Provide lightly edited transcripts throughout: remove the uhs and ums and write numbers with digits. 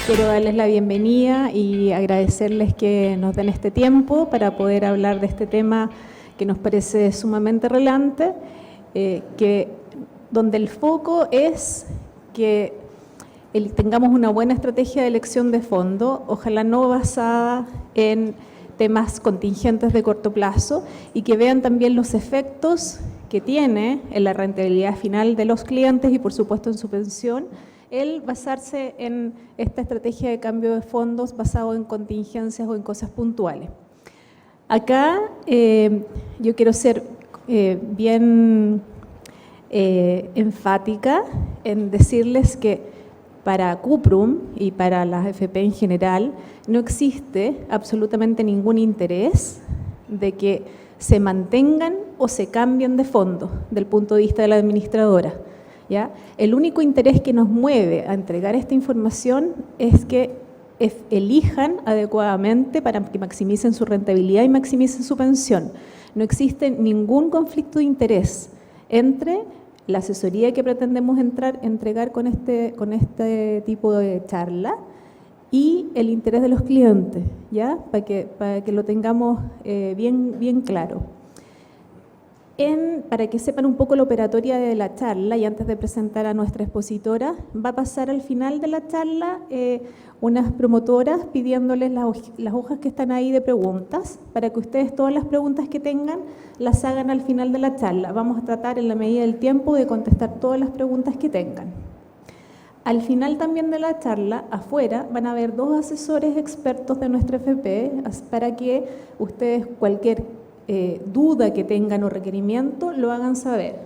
Quiero darles la bienvenida y agradecerles que nos den este tiempo para poder hablar de este tema que nos parece sumamente relevante, donde el foco es que tengamos una buena estrategia de elección de fondo, ojalá no basada en temas contingentes de corto plazo, y que vean también los efectos que tiene en la rentabilidad final de los clientes y por supuesto en su pensión, el basarse en esta estrategia de cambio de fondos basado en contingencias o en cosas puntuales. Acá yo quiero ser bien enfática en decirles que para Cuprum y para las AFP en general no existe absolutamente ningún interés de que se mantengan o se cambien de fondo del punto de vista de la administradora, ¿ya? El único interés que nos mueve a entregar esta información es que elijan adecuadamente para que maximicen su rentabilidad y maximicen su pensión. No existe ningún conflicto de interés entre la asesoría que pretendemos entregar con este tipo de charla y el interés de los clientes, ¿ya? Para que lo tengamos bien claro. Para que sepan un poco la operatoria de la charla, y antes de presentar a nuestra expositora, va a pasar al final de la charla unas promotoras pidiéndoles las hojas que están ahí de preguntas, para que ustedes todas las preguntas que tengan las hagan al final de la charla. Vamos a tratar en la medida del tiempo de contestar todas las preguntas que tengan. Al final también de la charla, afuera, van a haber 2 asesores expertos de nuestra FP para que ustedes cualquier duda que tengan o requerimiento lo hagan saber.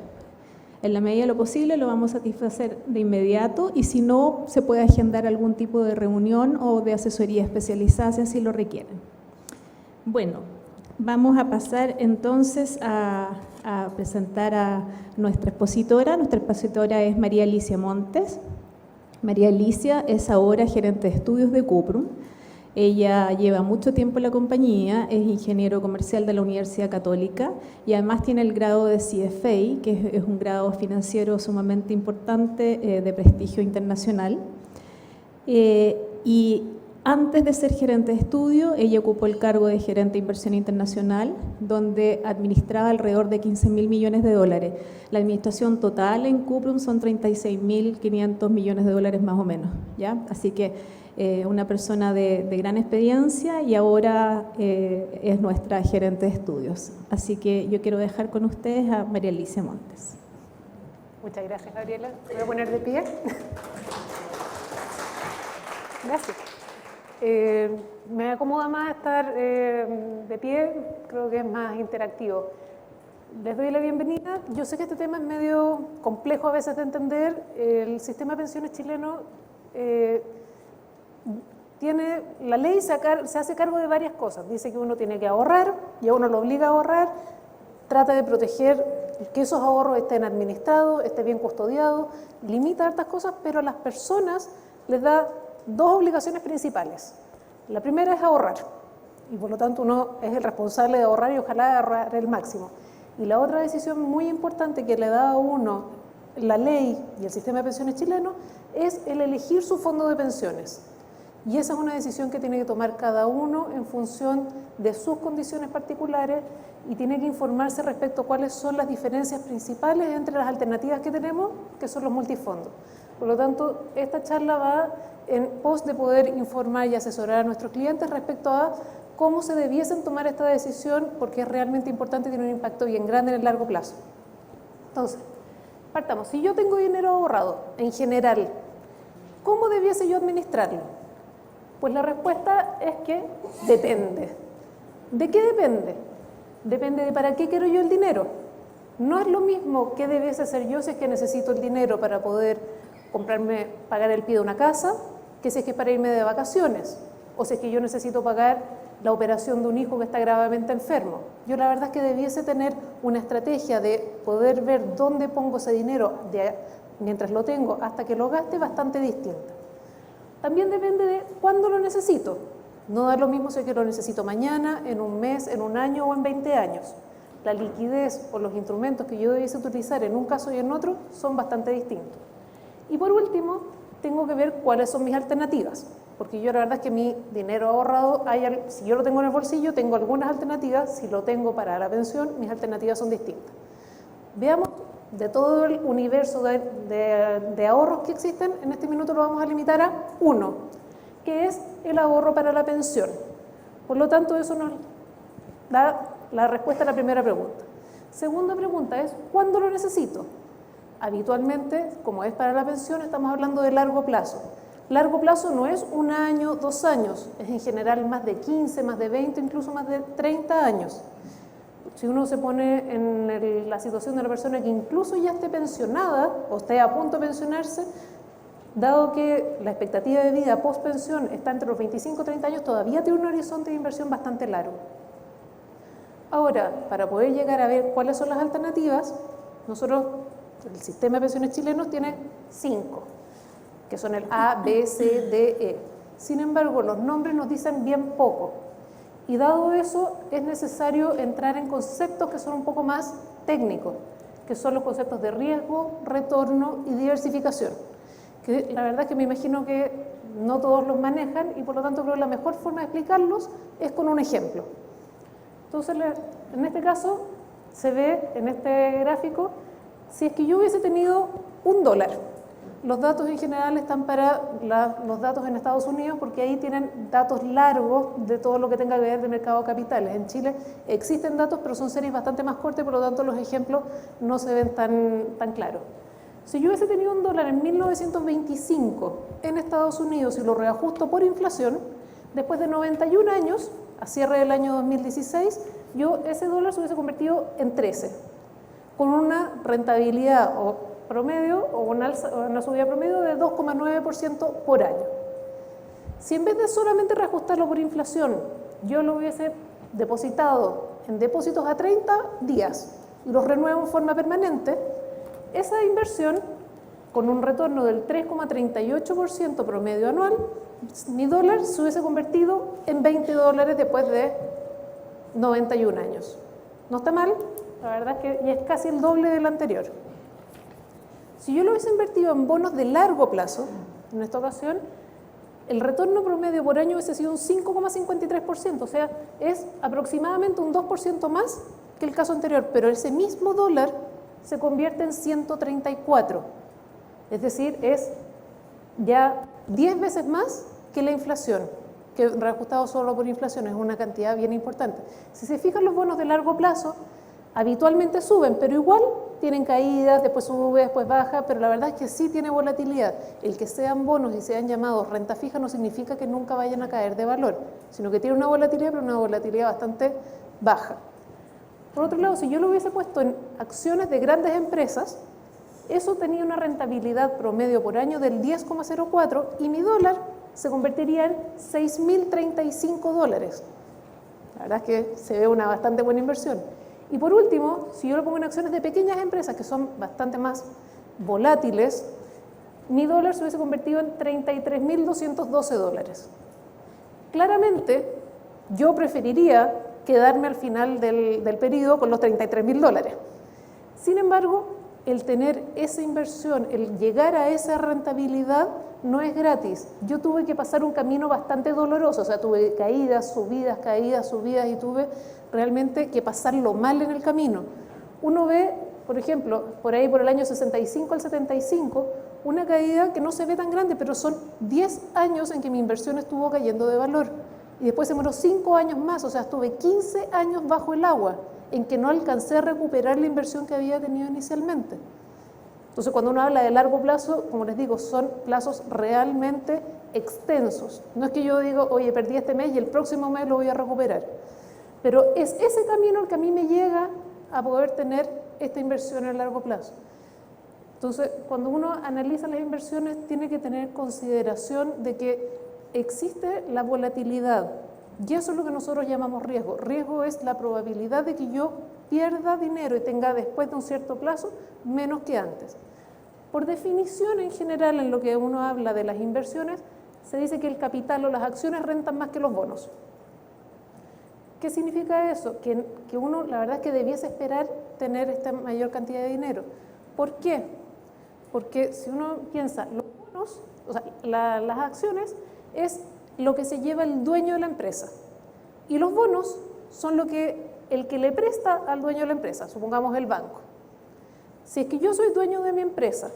En la medida de lo posible lo vamos a satisfacer de inmediato y si no, se puede agendar algún tipo de reunión o de asesoría especializada si así lo requieren. Bueno, vamos a pasar entonces a presentar a nuestra expositora. Nuestra expositora es María Alicia Montes. María Alicia es ahora gerente de estudios de Cuprum. Ella lleva mucho tiempo en la compañía, es ingeniero comercial de la Universidad Católica y además tiene el grado de CFA, que es un grado financiero sumamente importante de prestigio internacional. Y antes de ser gerente de estudio, ella ocupó el cargo de gerente de inversión internacional, donde administraba alrededor de 15.000 millones de dólares. La administración total en Cuprum son 36.500 millones de dólares más o menos, ¿ya? Así que una persona de gran experiencia y ahora es nuestra gerente de estudios. Así que yo quiero dejar con ustedes a María Alicia Montes. Muchas gracias, Gabriela. Me voy a poner de pie. Gracias. Me acomoda más estar de pie, creo que es más interactivo. Les doy la bienvenida. Yo sé que este tema es medio complejo a veces de entender. El sistema de pensiones chileno la ley se hace cargo de varias cosas. Dice que uno tiene que ahorrar y a uno lo obliga a ahorrar. Trata de proteger que esos ahorros estén administrados, estén bien custodiados, limita hartas cosas, pero a las personas les da 2 obligaciones principales. La primera es ahorrar y por lo tanto uno es el responsable de ahorrar y ojalá ahorrar el máximo. Y la otra decisión muy importante que le da a uno la ley y el sistema de pensiones chileno es el elegir su fondo de pensiones. Y esa es una decisión que tiene que tomar cada uno en función de sus condiciones particulares y tiene que informarse respecto a cuáles son las diferencias principales entre las alternativas que tenemos, que son los multifondos. Por lo tanto, esta charla va en pos de poder informar y asesorar a nuestros clientes respecto a cómo se debiesen tomar esta decisión, porque es realmente importante y tiene un impacto bien grande en el largo plazo. Entonces, partamos. Si yo tengo dinero ahorrado, en general, ¿cómo debiese yo administrarlo? Pues la respuesta es que depende. ¿De qué depende? Depende de para qué quiero yo el dinero. No es lo mismo qué debiese hacer yo si es que necesito el dinero para poder pagar el pie de una casa, que si es que es para irme de vacaciones, o si es que yo necesito pagar la operación de un hijo que está gravemente enfermo. Yo la verdad es que debiese tener una estrategia de poder ver dónde pongo ese dinero mientras lo tengo hasta que lo gaste bastante distinta. También depende de cuándo lo necesito. No da lo mismo si es que lo necesito mañana, en un mes, en un año o en 20 años. La liquidez o los instrumentos que yo debiese utilizar en un caso y en otro son bastante distintos. Y por último, tengo que ver cuáles son mis alternativas. porque yo la verdad es que mi dinero ahorrado, si yo lo tengo en el bolsillo, tengo algunas alternativas, si lo tengo para la pensión, mis alternativas son distintas. Veamos de todo el universo de ahorros que existen, en este minuto lo vamos a limitar a uno, que es el ahorro para la pensión. Por lo tanto, eso nos da la respuesta a la primera pregunta. Segunda pregunta es, ¿cuándo lo necesito? Habitualmente, como es para la pensión, estamos hablando de largo plazo. Largo plazo no es 1 año, 2 años, es en general más de 15, más de 20, incluso más de 30 años. Si uno se pone en la situación de una persona que incluso ya esté pensionada o esté a punto de pensionarse, dado que la expectativa de vida post-pensión está entre los 25 y 30 años, todavía tiene un horizonte de inversión bastante largo. Ahora, para poder llegar a ver cuáles son las alternativas, nosotros, el sistema de pensiones chilenos tiene 5, que son el A, B, C, D, E. Sin embargo, los nombres nos dicen bien poco. Y dado eso, es necesario entrar en conceptos que son un poco más técnicos, que son los conceptos de riesgo, retorno y diversificación. Que la verdad es que me imagino que no todos los manejan y por lo tanto creo que la mejor forma de explicarlos es con un ejemplo. Entonces, en este caso, se ve en este gráfico, si es que yo hubiese tenido $1, los datos en general están para los datos en Estados Unidos porque ahí tienen datos largos de todo lo que tenga que ver de mercado de capitales. En Chile existen datos, pero son series bastante más cortas, por lo tanto los ejemplos no se ven tan claros. Si yo hubiese tenido $1 en 1925 en Estados Unidos y lo reajusto por inflación, después de 91 años, a cierre del año 2016, ese dólar se hubiese convertido en 13, con una rentabilidad promedio o una subida promedio de 2,9% por año. Si en vez de solamente reajustarlo por inflación, yo lo hubiese depositado en depósitos a 30 días y los renuevo en forma permanente, esa inversión, con un retorno del 3,38% promedio anual, mi dólar se hubiese convertido en $20 después de 91 años. No está mal, la verdad es que ya es casi el doble del anterior. Si yo lo hubiese invertido en bonos de largo plazo, en esta ocasión, el retorno promedio por año hubiese sido un 5,53%, o sea, es aproximadamente un 2% más que el caso anterior, pero ese mismo dólar se convierte en 134, es decir, es ya 10 veces más que la inflación, que reajustado solo por inflación es una cantidad bien importante. Si se fijan, los bonos de largo plazo habitualmente suben, pero igual tienen caídas, después sube, después baja, pero la verdad es que sí tiene volatilidad. El que sean bonos y sean llamados renta fija no significa que nunca vayan a caer de valor, sino que tiene una volatilidad, pero una volatilidad bastante baja. Por otro lado, si yo lo hubiese puesto en acciones de grandes empresas, eso tenía una rentabilidad promedio por año del 10,04 y mi dólar se convertiría en $6.035. La verdad es que se ve una bastante buena inversión. Y por último, si yo lo pongo en acciones de pequeñas empresas que son bastante más volátiles, mi dólar se hubiese convertido en $33.212. Claramente, yo preferiría quedarme al final del periodo con los $33.000. Sin embargo, el tener esa inversión, el llegar a esa rentabilidad, no es gratis. Yo tuve que pasar un camino bastante doloroso, o sea, tuve caídas, subidas, y tuve realmente que pasarlo mal en el camino. Uno ve, por ejemplo, por ahí por el año 65 al 75, una caída que no se ve tan grande, pero son 10 años en que mi inversión estuvo cayendo de valor. Y después se demoró 5 años más, o sea, estuve 15 años bajo el agua, en que no alcancé a recuperar la inversión que había tenido inicialmente. Entonces, cuando uno habla de largo plazo, como les digo, son plazos realmente extensos. No es que yo digo, oye, perdí este mes y el próximo mes lo voy a recuperar. Pero es ese camino el que a mí me llega a poder tener esta inversión a largo plazo. Entonces, cuando uno analiza las inversiones, tiene que tener consideración de que existe la volatilidad. Y eso es lo que nosotros llamamos riesgo. Riesgo es la probabilidad de que yo pierda dinero y tenga después de un cierto plazo menos que antes. Por definición, en general, en lo que uno habla de las inversiones, se dice que el capital o las acciones rentan más que los bonos. ¿Qué significa eso? Que uno, la verdad es que debiese esperar tener esta mayor cantidad de dinero. ¿Por qué? Porque si uno piensa, los bonos, o sea, las acciones es lo que se lleva el dueño de la empresa. Y los bonos son el que le presta al dueño de la empresa, supongamos el banco. Si es que yo soy dueño de mi empresa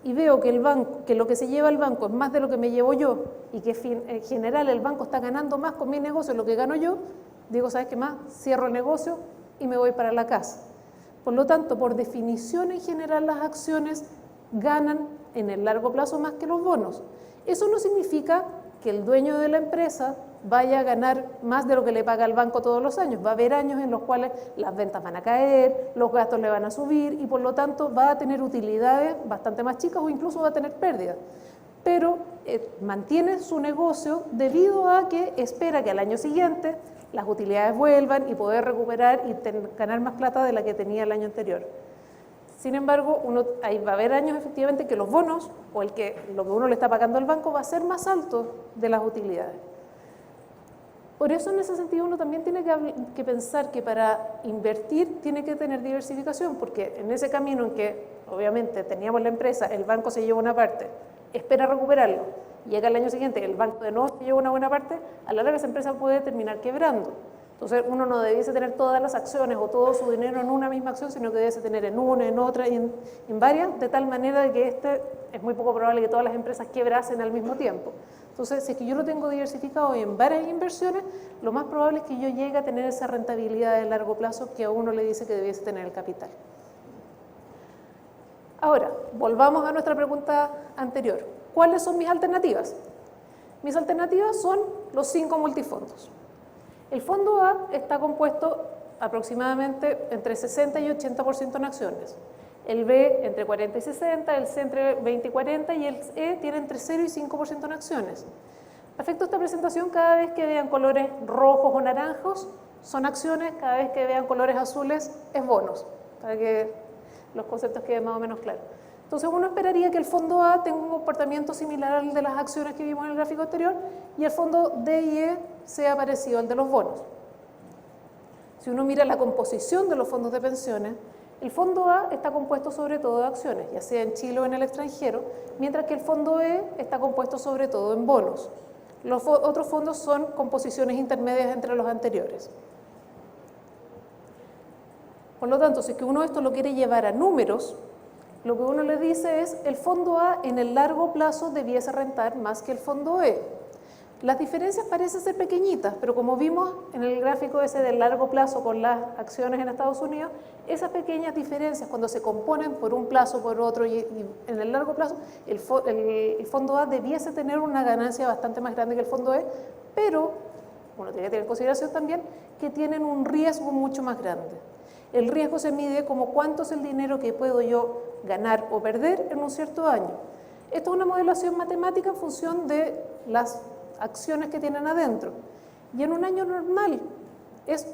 y veo que lo que se lleva el banco es más de lo que me llevo yo y que en general el banco está ganando más con mi negocio de lo que gano yo, digo, ¿sabes qué más? Cierro el negocio y me voy para la casa. Por lo tanto, por definición en general las acciones ganan en el largo plazo más que los bonos. Eso no significa que el dueño de la empresa vaya a ganar más de lo que le paga el banco todos los años. Va a haber años en los cuales las ventas van a caer, los gastos le van a subir y por lo tanto va a tener utilidades bastante más chicas o incluso va a tener pérdidas. Pero mantiene su negocio debido a que espera que al año siguiente las utilidades vuelvan y poder recuperar y ganar más plata de la que tenía el año anterior. Sin embargo, va a haber años efectivamente que los bonos o lo que uno le está pagando al banco va a ser más alto de las utilidades. Por eso en ese sentido uno también tiene que pensar que para invertir tiene que tener diversificación, porque en ese camino en que obviamente teníamos la empresa, el banco se lleva una parte, espera recuperarlo, llega el año siguiente, el banco de nuevo se lleva una buena parte, a la larga esa empresa puede terminar quebrando. Entonces uno no debiese tener todas las acciones o todo su dinero en una misma acción, sino que debiese tener en una, en otra y en varias, de tal manera de que es muy poco probable que todas las empresas quebrasen al mismo tiempo. Entonces, si es que yo lo tengo diversificado en varias inversiones, lo más probable es que yo llegue a tener esa rentabilidad de largo plazo que a uno le dice que debiese tener el capital. Ahora, volvamos a nuestra pregunta anterior. ¿Cuáles son mis alternativas? Mis alternativas son los 5 multifondos. El fondo A está compuesto aproximadamente entre 60 y 80% en acciones. El B entre 40 y 60, el C entre 20 y 40 y el E tiene entre 0 y 5% en acciones. A efecto de esta presentación, cada vez que vean colores rojos o naranjos son acciones, cada vez que vean colores azules es bonos, para que los conceptos queden más o menos claros. Entonces uno esperaría que el fondo A tenga un comportamiento similar al de las acciones que vimos en el gráfico anterior y el fondo D y E sea parecido al de los bonos. Si uno mira la composición de los fondos de pensiones, el fondo A está compuesto sobre todo de acciones, ya sea en Chile o en el extranjero, mientras que el fondo E está compuesto sobre todo en bonos. Los otros fondos son composiciones intermedias entre los anteriores. Por lo tanto, si es que uno esto lo quiere llevar a números, lo que uno le dice es el fondo A en el largo plazo debiese rentar más que el fondo E. Las diferencias parecen ser pequeñitas, pero como vimos en el gráfico ese del largo plazo con las acciones en Estados Unidos, esas pequeñas diferencias cuando se componen por un plazo por otro y en el largo plazo, el fondo A debiese tener una ganancia bastante más grande que el fondo E, pero uno tiene que tener en consideración también que tienen un riesgo mucho más grande. El riesgo se mide como cuánto es el dinero que puedo yo ganar o perder en un cierto año. Esto es una modelación matemática en función de las acciones que tienen adentro. Y en un año normal es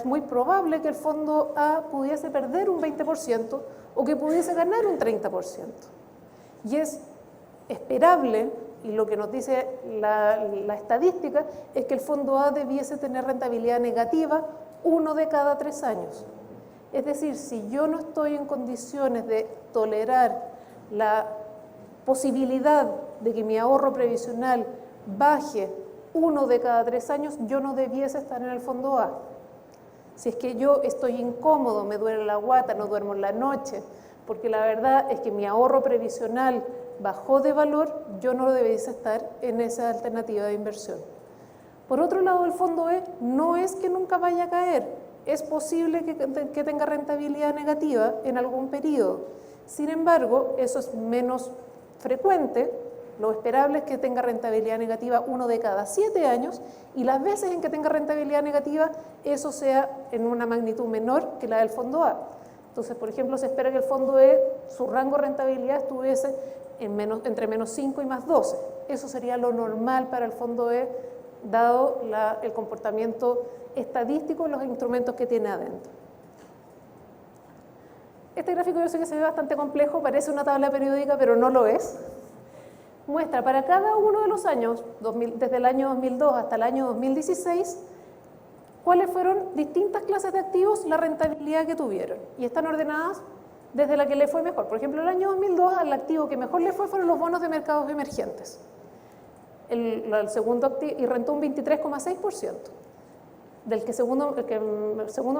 muy probable que el fondo A pudiese perder un 20% o que pudiese ganar un 30%. Y es esperable, y lo que nos dice la estadística, es que el fondo A debiese tener rentabilidad negativa 1 de cada 3 años. Es decir, si yo no estoy en condiciones de tolerar la posibilidad de que mi ahorro previsional baje 1 de cada 3 años, yo no debiese estar en el fondo A. Si es que yo estoy incómodo, me duele la guata, no duermo en la noche, porque la verdad es que mi ahorro previsional bajó de valor, yo no debiese estar en esa alternativa de inversión. Por otro lado, el fondo E no es que nunca vaya a caer, es posible que tenga rentabilidad negativa en algún periodo. Sin embargo, eso es menos frecuente. Lo esperable es que tenga rentabilidad negativa 1 de cada 7 años y las veces en que tenga rentabilidad negativa, eso sea en una magnitud menor que la del fondo A. Entonces, por ejemplo, se espera que el fondo E, su rango de rentabilidad estuviese entre menos 5 y más 12. Eso sería lo normal para el fondo E, dado el comportamiento estadístico de los instrumentos que tiene adentro. Este gráfico yo sé que se ve bastante complejo, parece una tabla periódica, pero no lo es. Muestra para cada uno de los años, desde el año 2002 hasta el año 2016, cuáles fueron distintas clases de activos, la rentabilidad que tuvieron. Y están ordenadas desde la que le fue mejor. Por ejemplo, el año 2002, al activo que mejor le fue fueron los bonos de mercados emergentes. el segundo activo, y rentó un 23,6%. El que segundo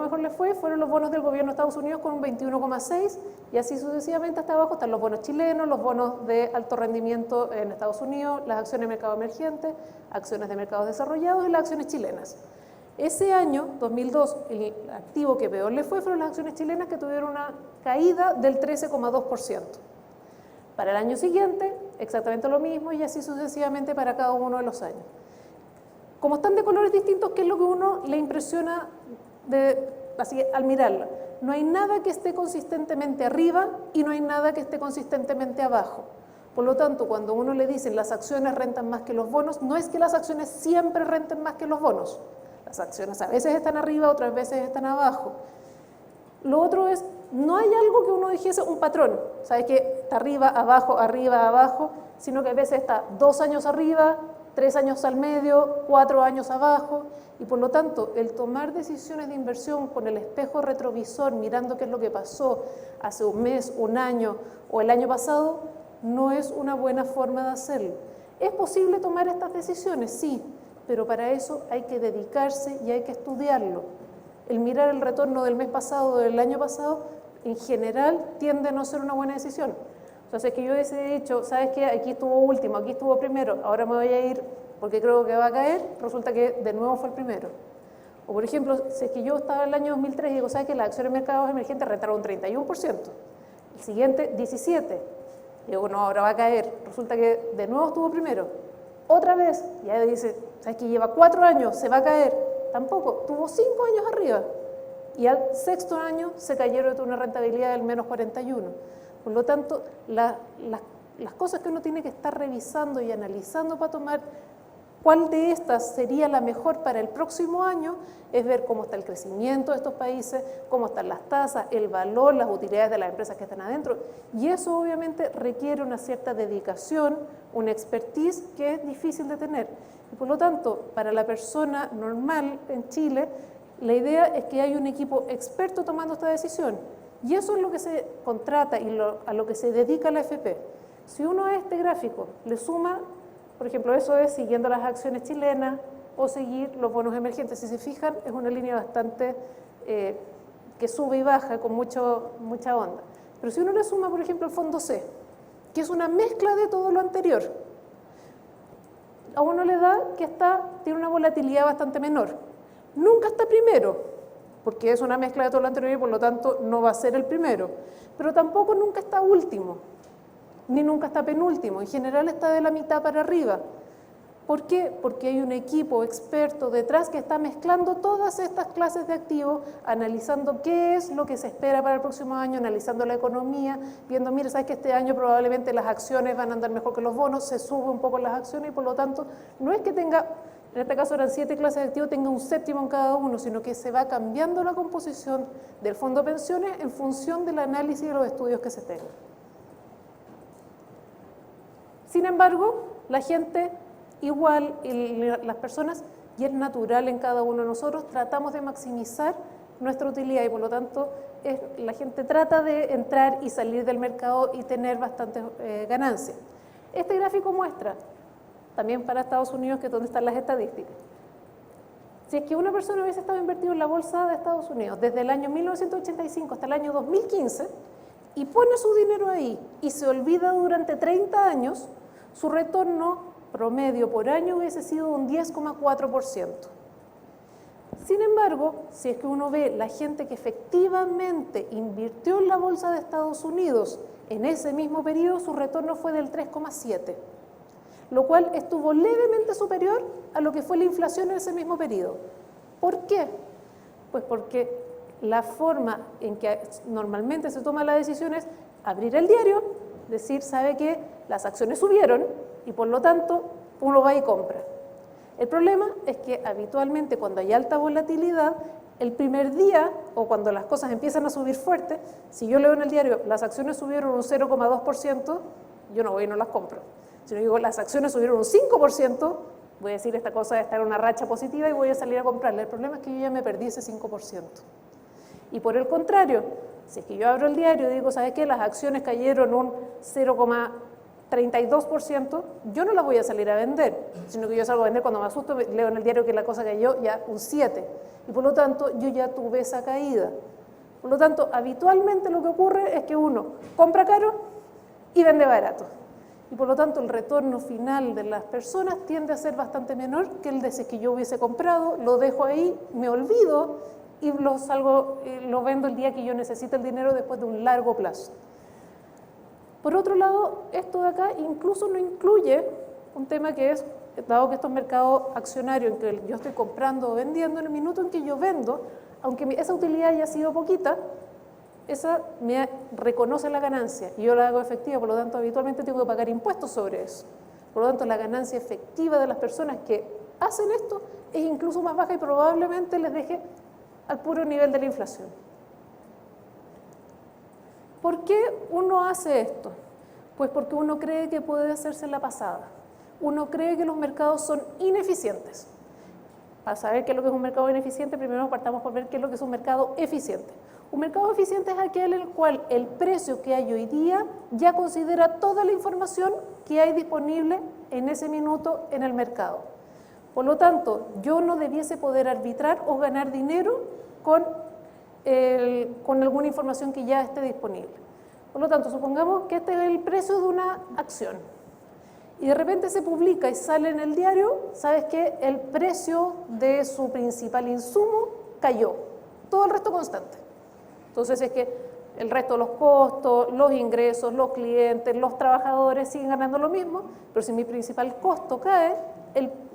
mejor le fueron los bonos del gobierno de Estados Unidos con un 21,6%, y así sucesivamente hasta abajo están los bonos chilenos, los bonos de alto rendimiento en Estados Unidos, las acciones de mercado emergente, acciones de mercados desarrollados y las acciones chilenas. Ese año, 2002, el activo que peor le fueron las acciones chilenas, que tuvieron una caída del 13,2%. Para el año siguiente, exactamente lo mismo, y así sucesivamente para cada uno de los años. Como están de colores distintos, ¿qué es lo que uno le impresiona así, al mirarla? No hay nada que esté consistentemente arriba y no hay nada que esté consistentemente abajo. Por lo tanto, cuando uno le dicen las acciones rentan más que los bonos, no es que las acciones siempre renten más que los bonos. Las acciones a veces están arriba, otras veces están abajo. Lo otro es, no hay algo que uno dijese un patrón, ¿sabes? Que está arriba, abajo, sino que a veces está 2 años arriba, 3 años al medio, 4 años abajo, y por lo tanto el tomar decisiones de inversión con el espejo retrovisor, mirando qué es lo que pasó hace un mes, un año o el año pasado, no es una buena forma de hacerlo. ¿Es posible tomar estas decisiones? Sí, pero para eso hay que dedicarse y hay que estudiarlo. El mirar el retorno del mes pasado o del año pasado, en general, tiende a no ser una buena decisión. Entonces, que yo hubiese dicho, ¿sabes qué? Aquí estuvo último, aquí estuvo primero, ahora me voy a ir porque creo que va a caer, resulta que de nuevo fue el primero. O, por ejemplo, si es que yo estaba en el año 2003 y digo, ¿sabes qué? Las acciones de mercados emergentes rentaron un 31%, el siguiente 17%. Y digo, no, ahora va a caer, resulta que de nuevo estuvo primero. Otra vez, ya dice, ¿sabes qué? Lleva 4 años, se va a caer. Tampoco, tuvo 5 años arriba. Y al 6º año se cayeron de una rentabilidad del menos 41%. Por lo tanto, las cosas que uno tiene que estar revisando y analizando para tomar cuál de estas sería la mejor para el próximo año es ver cómo está el crecimiento de estos países, cómo están las tasas, el valor, las utilidades de las empresas que están adentro. Y eso obviamente requiere una cierta dedicación, una expertise que es difícil de tener. Y por lo tanto, para la persona normal en Chile, la idea es que hay un equipo experto tomando esta decisión. Y eso es lo que se contrata y a lo que se dedica la AFP. Si uno a este gráfico le suma, por ejemplo, eso es siguiendo las acciones chilenas o seguir los bonos emergentes. Si se fijan, es una línea bastante que sube y baja con mucha onda. Pero si uno le suma, por ejemplo, el fondo C, que es una mezcla de todo lo anterior, a uno le da que tiene una volatilidad bastante menor. Nunca está primero, porque es una mezcla de todo lo anterior y por lo tanto no va a ser el primero. Pero tampoco nunca está último, ni nunca está penúltimo. En general está de la mitad para arriba. ¿Por qué? Porque hay un equipo experto detrás que está mezclando todas estas clases de activos, analizando qué es lo que se espera para el próximo año, analizando la economía, viendo, mira, sabes que este año probablemente las acciones van a andar mejor que los bonos, se sube un poco las acciones y por lo tanto no es que tenga, en este caso eran 7 clases de activos, tenga un 7º en cada uno, sino que se va cambiando la composición del fondo de pensiones en función del análisis de los estudios que se tengan. Sin embargo, la gente igual, las personas, y es natural en cada uno de nosotros, tratamos de maximizar nuestra utilidad y por lo tanto la gente trata de entrar y salir del mercado y tener bastantes ganancias. Este gráfico muestra, también para Estados Unidos, que es donde están las estadísticas, si es que una persona hubiese estado invertido en la bolsa de Estados Unidos desde el año 1985 hasta el año 2015 y pone su dinero ahí y se olvida durante 30 años, su retorno promedio por año hubiese sido un 10,4%. Sin embargo, si es que uno ve la gente que efectivamente invirtió en la bolsa de Estados Unidos en ese mismo periodo, su retorno fue del 3,7%, lo cual estuvo levemente superior a lo que fue la inflación en ese mismo periodo. ¿Por qué? Pues porque la forma en que normalmente se toma la decisión es abrir el diario, decir, ¿sabe qué? Las acciones subieron y por lo tanto uno va y compra. El problema es que habitualmente cuando hay alta volatilidad, el primer día o cuando las cosas empiezan a subir fuerte, si yo leo en el diario las acciones subieron un 0,2%, yo no voy y no las compro. Si yo digo las acciones subieron un 5%, voy a decir esta cosa de estar en una racha positiva y voy a salir a comprarla. El problema es que yo ya me perdí ese 5%. Y por el contrario, si es que yo abro el diario y digo, ¿sabes qué? Las acciones cayeron un 0,1%, 32%, yo no las voy a salir a vender, sino que yo salgo a vender cuando me asusto, leo en el diario que la cosa cayó ya un 7, y por lo tanto yo ya tuve esa caída. Por lo tanto, habitualmente lo que ocurre es que uno compra caro y vende barato. Y por lo tanto el retorno final de las personas tiende a ser bastante menor que el de si que yo hubiese comprado, lo dejo ahí, me olvido y lo vendo el día que yo necesite el dinero después de un largo plazo. Por otro lado, esto de acá incluso no incluye un tema que es, dado que esto es mercado accionario en que yo estoy comprando o vendiendo, en el minuto en que yo vendo, aunque esa utilidad haya sido poquita, esa me reconoce la ganancia y yo la hago efectiva, por lo tanto habitualmente tengo que pagar impuestos sobre eso. Por lo tanto la ganancia efectiva de las personas que hacen esto es incluso más baja y probablemente les deje al puro nivel de la inflación. ¿Por qué uno hace esto? Pues porque uno cree que puede hacerse la pasada. Uno cree que los mercados son ineficientes. Para saber qué es lo que es un mercado ineficiente, primero partamos por ver qué es lo que es un mercado eficiente. Un mercado eficiente es aquel en el cual el precio que hay hoy día ya considera toda la información que hay disponible en ese minuto en el mercado. Por lo tanto, yo no debiese poder arbitrar o ganar dinero con alguna información que ya esté disponible. Por lo tanto, supongamos que este es el precio de una acción y de repente se publica y sale en el diario, sabes que el precio de su principal insumo cayó, todo el resto constante. Entonces es que el resto de los costos, los ingresos, los clientes, los trabajadores siguen ganando lo mismo, pero si mi principal costo cae,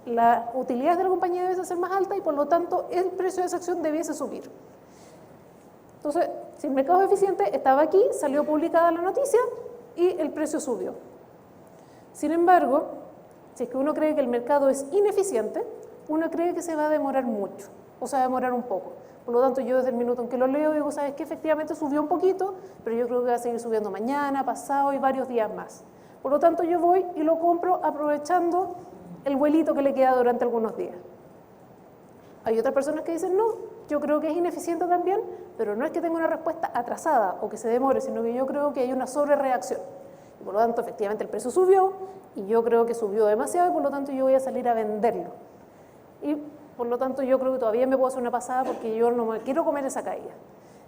la utilidad de la compañía debe ser más alta y por lo tanto el precio de esa acción debiese subir. Entonces, si el mercado es eficiente, estaba aquí, salió publicada la noticia y el precio subió. Sin embargo, si es que uno cree que el mercado es ineficiente, uno cree que se va a demorar mucho o se va a demorar un poco. Por lo tanto, yo desde el minuto en que lo leo digo, sabes que efectivamente subió un poquito, pero yo creo que va a seguir subiendo mañana, pasado y varios días más. Por lo tanto, yo voy y lo compro aprovechando el vuelito que le queda durante algunos días. Hay otras personas que dicen, no, yo creo que es ineficiente también, pero no es que tenga una respuesta atrasada o que se demore, sino que yo creo que hay una sobrereacción. Y por lo tanto, efectivamente, el precio subió y yo creo que subió demasiado y por lo tanto yo voy a salir a venderlo. Y por lo tanto yo creo que todavía me puedo hacer una pasada porque yo no me quiero comer esa caída.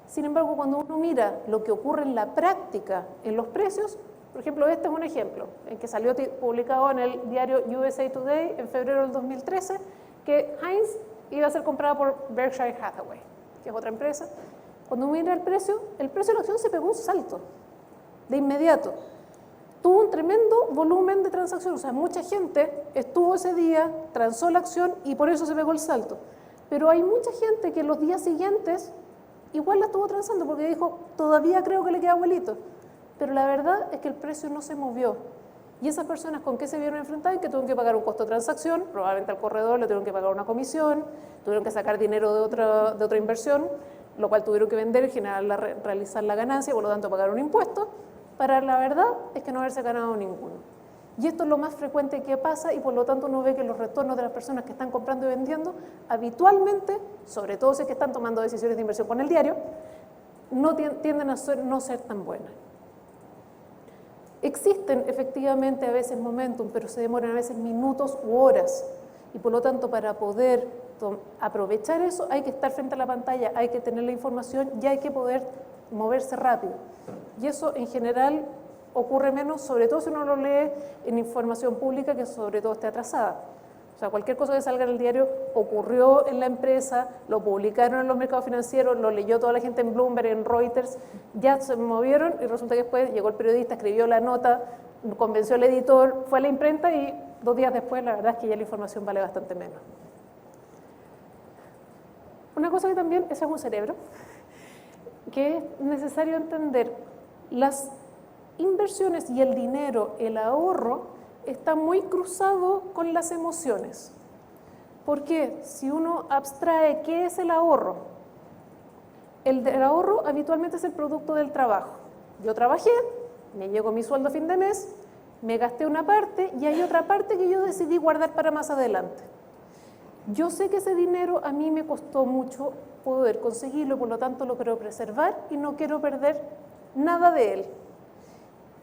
Sin embargo, cuando uno mira lo que ocurre en la práctica en los precios, por ejemplo, este es un ejemplo en que salió publicado en el diario USA Today en febrero del 2013 que Heinz iba a ser comprada por Berkshire Hathaway, que es otra empresa. Cuando uno mira el precio de la acción se pegó un salto de inmediato. Tuvo un tremendo volumen de transacciones, o sea, mucha gente estuvo ese día, transó la acción y por eso se pegó el salto. Pero hay mucha gente que en los días siguientes igual la estuvo transando porque dijo, todavía creo que le queda vuelito. Pero la verdad es que el precio no se movió. Y esas personas, ¿con qué se vieron enfrentadas? Que tuvieron que pagar un costo de transacción, probablemente al corredor le tuvieron que pagar una comisión, tuvieron que sacar dinero de otra inversión, lo cual tuvieron que vender y realizar la ganancia, por lo tanto pagar un impuesto, para la verdad es que no haberse ganado ninguno. Y esto es lo más frecuente que pasa y por lo tanto uno ve que los retornos de las personas que están comprando y vendiendo, habitualmente, sobre todo si es que están tomando decisiones de inversión con el diario, no tienden a no ser tan buenas. Existen efectivamente a veces momentum, pero se demoran a veces minutos u horas. Y por lo tanto, para poder aprovechar eso, hay que estar frente a la pantalla, hay que tener la información y hay que poder moverse rápido. Y eso en general ocurre menos, sobre todo si uno lo lee en información pública que sobre todo esté atrasada. O sea, cualquier cosa que salga en el diario ocurrió en la empresa, lo publicaron en los mercados financieros, lo leyó toda la gente en Bloomberg, en Reuters, ya se movieron y resulta que después llegó el periodista, escribió la nota, convenció al editor, fue a la imprenta y 2 días después la verdad es que ya la información vale bastante menos. Una cosa que también, ese es un cerebro, que es necesario entender, las inversiones y el dinero, el ahorro, está muy cruzado con las emociones. Porque si uno abstrae qué es el ahorro, el ahorro habitualmente es el producto del trabajo. Yo trabajé, me llegó mi sueldo a fin de mes, me gasté una parte y hay otra parte que yo decidí guardar para más adelante. Yo sé que ese dinero a mí me costó mucho poder conseguirlo, por lo tanto lo quiero preservar y no quiero perder nada de él.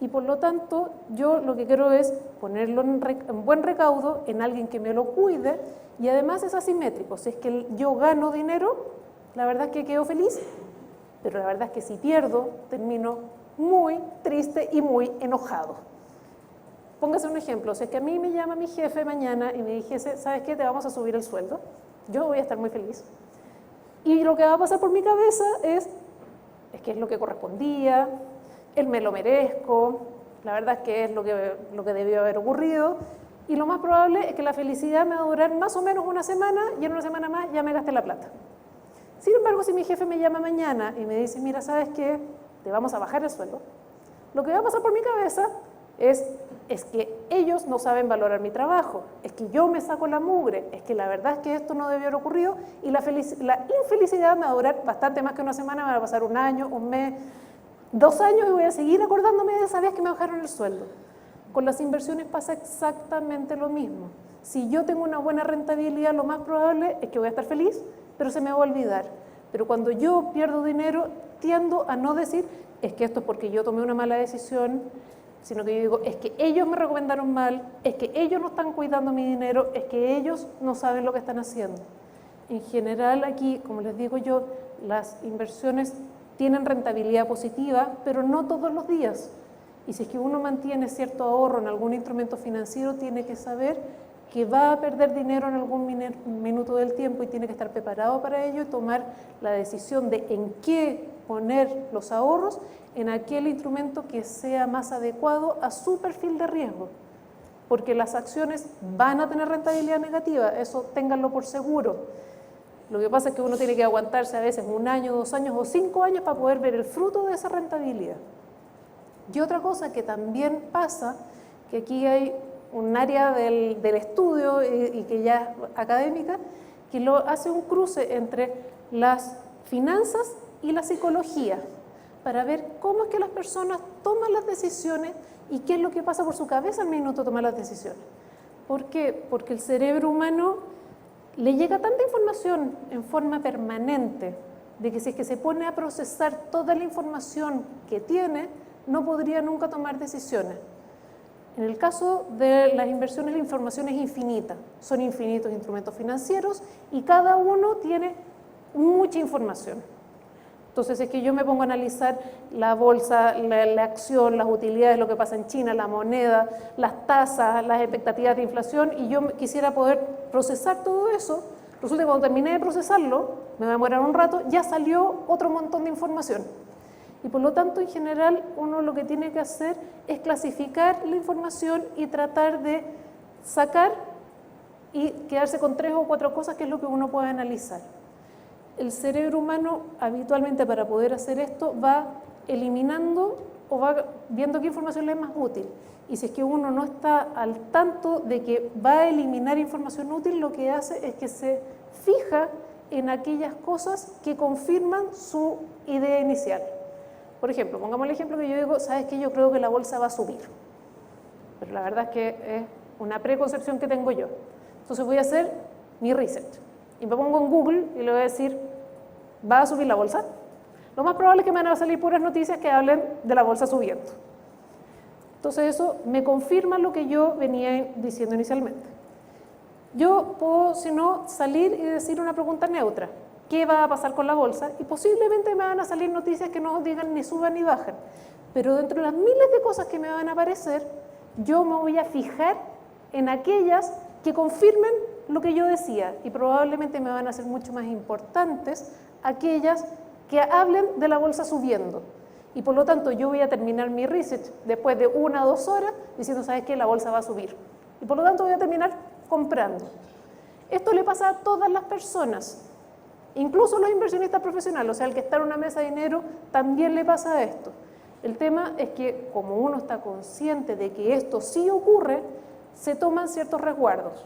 Y por lo tanto, yo lo que quiero es ponerlo en buen recaudo, en alguien que me lo cuide, y además es asimétrico. Si es que yo gano dinero, la verdad es que quedo feliz, pero la verdad es que si pierdo, termino muy triste y muy enojado. Póngase un ejemplo, si es que a mí me llama mi jefe mañana y me dijese, ¿sabes qué? Te vamos a subir el sueldo, yo voy a estar muy feliz. Y lo que va a pasar por mi cabeza es que es lo que correspondía, me lo merezco, la verdad es que es lo que debió haber ocurrido, y lo más probable es que la felicidad me va a durar más o menos una semana, y en una semana más ya me gasté la plata. Sin embargo, si mi jefe me llama mañana y me dice, mira, ¿sabes qué? Te vamos a bajar el sueldo, lo que va a pasar por mi cabeza es que ellos no saben valorar mi trabajo, es que yo me saco la mugre, es que la verdad es que esto no debió haber ocurrido, y la infelicidad me va a durar bastante más que una semana, me va a pasar un año, un mes, 2 años, y voy a seguir acordándome de esa vez que me bajaron el sueldo. Con las inversiones pasa exactamente lo mismo. Si yo tengo una buena rentabilidad, lo más probable es que voy a estar feliz, pero se me va a olvidar. Pero cuando yo pierdo dinero, tiendo a no decir, es que esto es porque yo tomé una mala decisión, sino que yo digo, es que ellos me recomendaron mal, es que ellos no están cuidando mi dinero, es que ellos no saben lo que están haciendo. En general aquí, como les digo yo, las inversiones tienen rentabilidad positiva, pero no todos los días. Y si es que uno mantiene cierto ahorro en algún instrumento financiero, tiene que saber que va a perder dinero en algún minuto del tiempo y tiene que estar preparado para ello y tomar la decisión de en qué poner los ahorros en aquel instrumento que sea más adecuado a su perfil de riesgo. Porque las acciones van a tener rentabilidad negativa, eso ténganlo por seguro. Lo que pasa es que uno tiene que aguantarse a veces 1 año, 2 años o 5 años para poder ver el fruto de esa rentabilidad. Y otra cosa que también pasa, que aquí hay un área del estudio y que ya es académica, que hace un cruce entre las finanzas y la psicología, para ver cómo es que las personas toman las decisiones y qué es lo que pasa por su cabeza al minuto de tomar las decisiones. ¿Por qué? Porque el cerebro humano le llega tanta información en forma permanente de que si es que se pone a procesar toda la información que tiene, no podría nunca tomar decisiones. En el caso de las inversiones, la información es infinita. Son infinitos instrumentos financieros y cada uno tiene mucha información. Entonces, es que yo me pongo a analizar la bolsa, la acción, las utilidades, lo que pasa en China, la moneda, las tasas, las expectativas de inflación, y yo quisiera poder procesar todo eso. Resulta que cuando terminé de procesarlo, me va a demorar un rato, ya salió otro montón de información. Y por lo tanto, en general, uno lo que tiene que hacer es clasificar la información y tratar de sacar y quedarse con 3 o 4 cosas, que es lo que uno puede analizar. El cerebro humano habitualmente, para poder hacer esto, va eliminando o va viendo qué información le es más útil. Y si es que uno no está al tanto de que va a eliminar información útil, lo que hace es que se fija en aquellas cosas que confirman su idea inicial. Por ejemplo, pongamos el ejemplo que yo digo, ¿sabes qué? Yo creo que la bolsa va a subir. Pero la verdad es que es una preconcepción que tengo yo. Entonces voy a hacer mi research. Y me pongo en Google y le voy a decir, ¿va a subir la bolsa? Lo más probable es que me van a salir puras noticias que hablen de la bolsa subiendo. Entonces eso me confirma lo que yo venía diciendo inicialmente. Yo puedo, si no, salir y decir una pregunta neutra. ¿Qué va a pasar con la bolsa? Y posiblemente me van a salir noticias que no digan ni suban ni bajan. Pero dentro de las miles de cosas que me van a aparecer, yo me voy a fijar en aquellas que confirmen lo que yo decía, y probablemente me van a ser mucho más importantes aquellas que hablen de la bolsa subiendo. Y por lo tanto yo voy a terminar mi research después de 1 o 2 horas diciendo, ¿sabes qué? La bolsa va a subir. Y por lo tanto voy a terminar comprando. Esto le pasa a todas las personas, incluso los inversionistas profesionales, o sea, el que está en una mesa de dinero también le pasa esto. El tema es que como uno está consciente de que esto sí ocurre, se toman ciertos resguardos.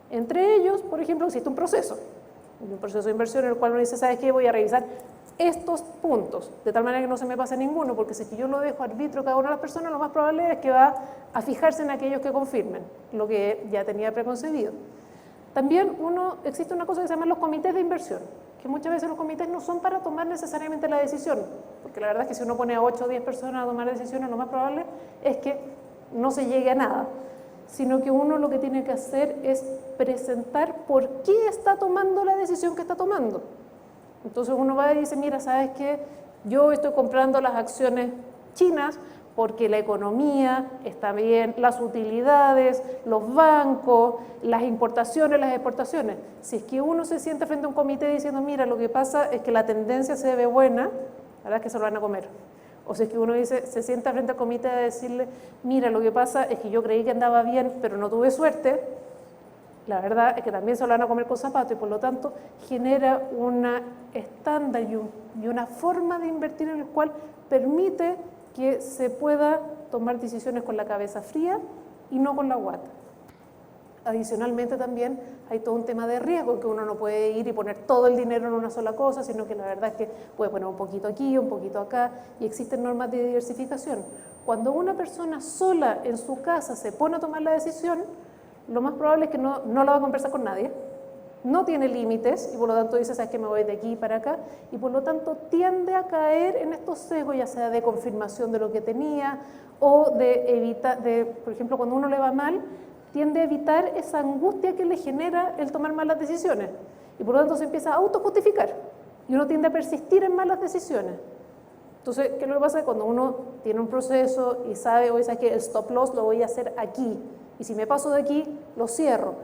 Entre ellos, por ejemplo, existe un proceso de inversión en el cual uno dice, ¿sabes qué? Voy a revisar estos puntos, de tal manera que no se me pase ninguno, porque si yo lo dejo arbitrio cada una de las personas, lo más probable es que va a fijarse en aquellos que confirmen lo que ya tenía preconcebido. También existe una cosa que se llama los comités de inversión, que que muchas veces los comités no son para tomar necesariamente la decisión, porque la verdad es que si uno pone a 8 o 10 personas a tomar decisiones, lo más probable es que no se llegue a nada, sino que uno lo que tiene que hacer es presentar por qué está tomando la decisión que está tomando. Entonces uno va y dice, mira, ¿sabes qué? Yo estoy comprando las acciones chinas porque la economía está bien, las utilidades, los bancos, las importaciones, las exportaciones. Si es que uno se sienta frente a un comité diciendo, mira, lo que pasa es que la tendencia se ve buena, la verdad es que se lo van a comer. O si es que uno dice, se sienta frente al comité a decirle, mira, lo que pasa es que yo creí que andaba bien, pero no tuve suerte, la verdad es que también se lo van a comer con zapatos y por lo tanto genera una estándar y una forma de invertir en el cual permite que se pueda tomar decisiones con la cabeza fría y no con la guata. Adicionalmente también hay todo un tema de riesgo, que uno no puede ir y poner todo el dinero en una sola cosa, sino que la verdad es que puede poner un poquito aquí, un poquito acá, y existen normas de diversificación. Cuando una persona sola en su casa se pone a tomar la decisión, lo más probable es que no la va a conversar con nadie, no tiene límites y por lo tanto dice, sabes que me voy de aquí para acá, y por lo tanto tiende a caer en estos sesgos, ya sea de confirmación de lo que tenía o de evitar, por ejemplo, cuando uno le va mal, tiende a evitar esa angustia que le genera el tomar malas decisiones y por lo tanto se empieza a autojustificar y uno tiende a persistir en malas decisiones. Entonces, ¿qué es lo que pasa? Cuando uno tiene un proceso y sabe, oye, ¿sabes qué? El stop loss lo voy a hacer aquí y si me paso de aquí, lo cierro.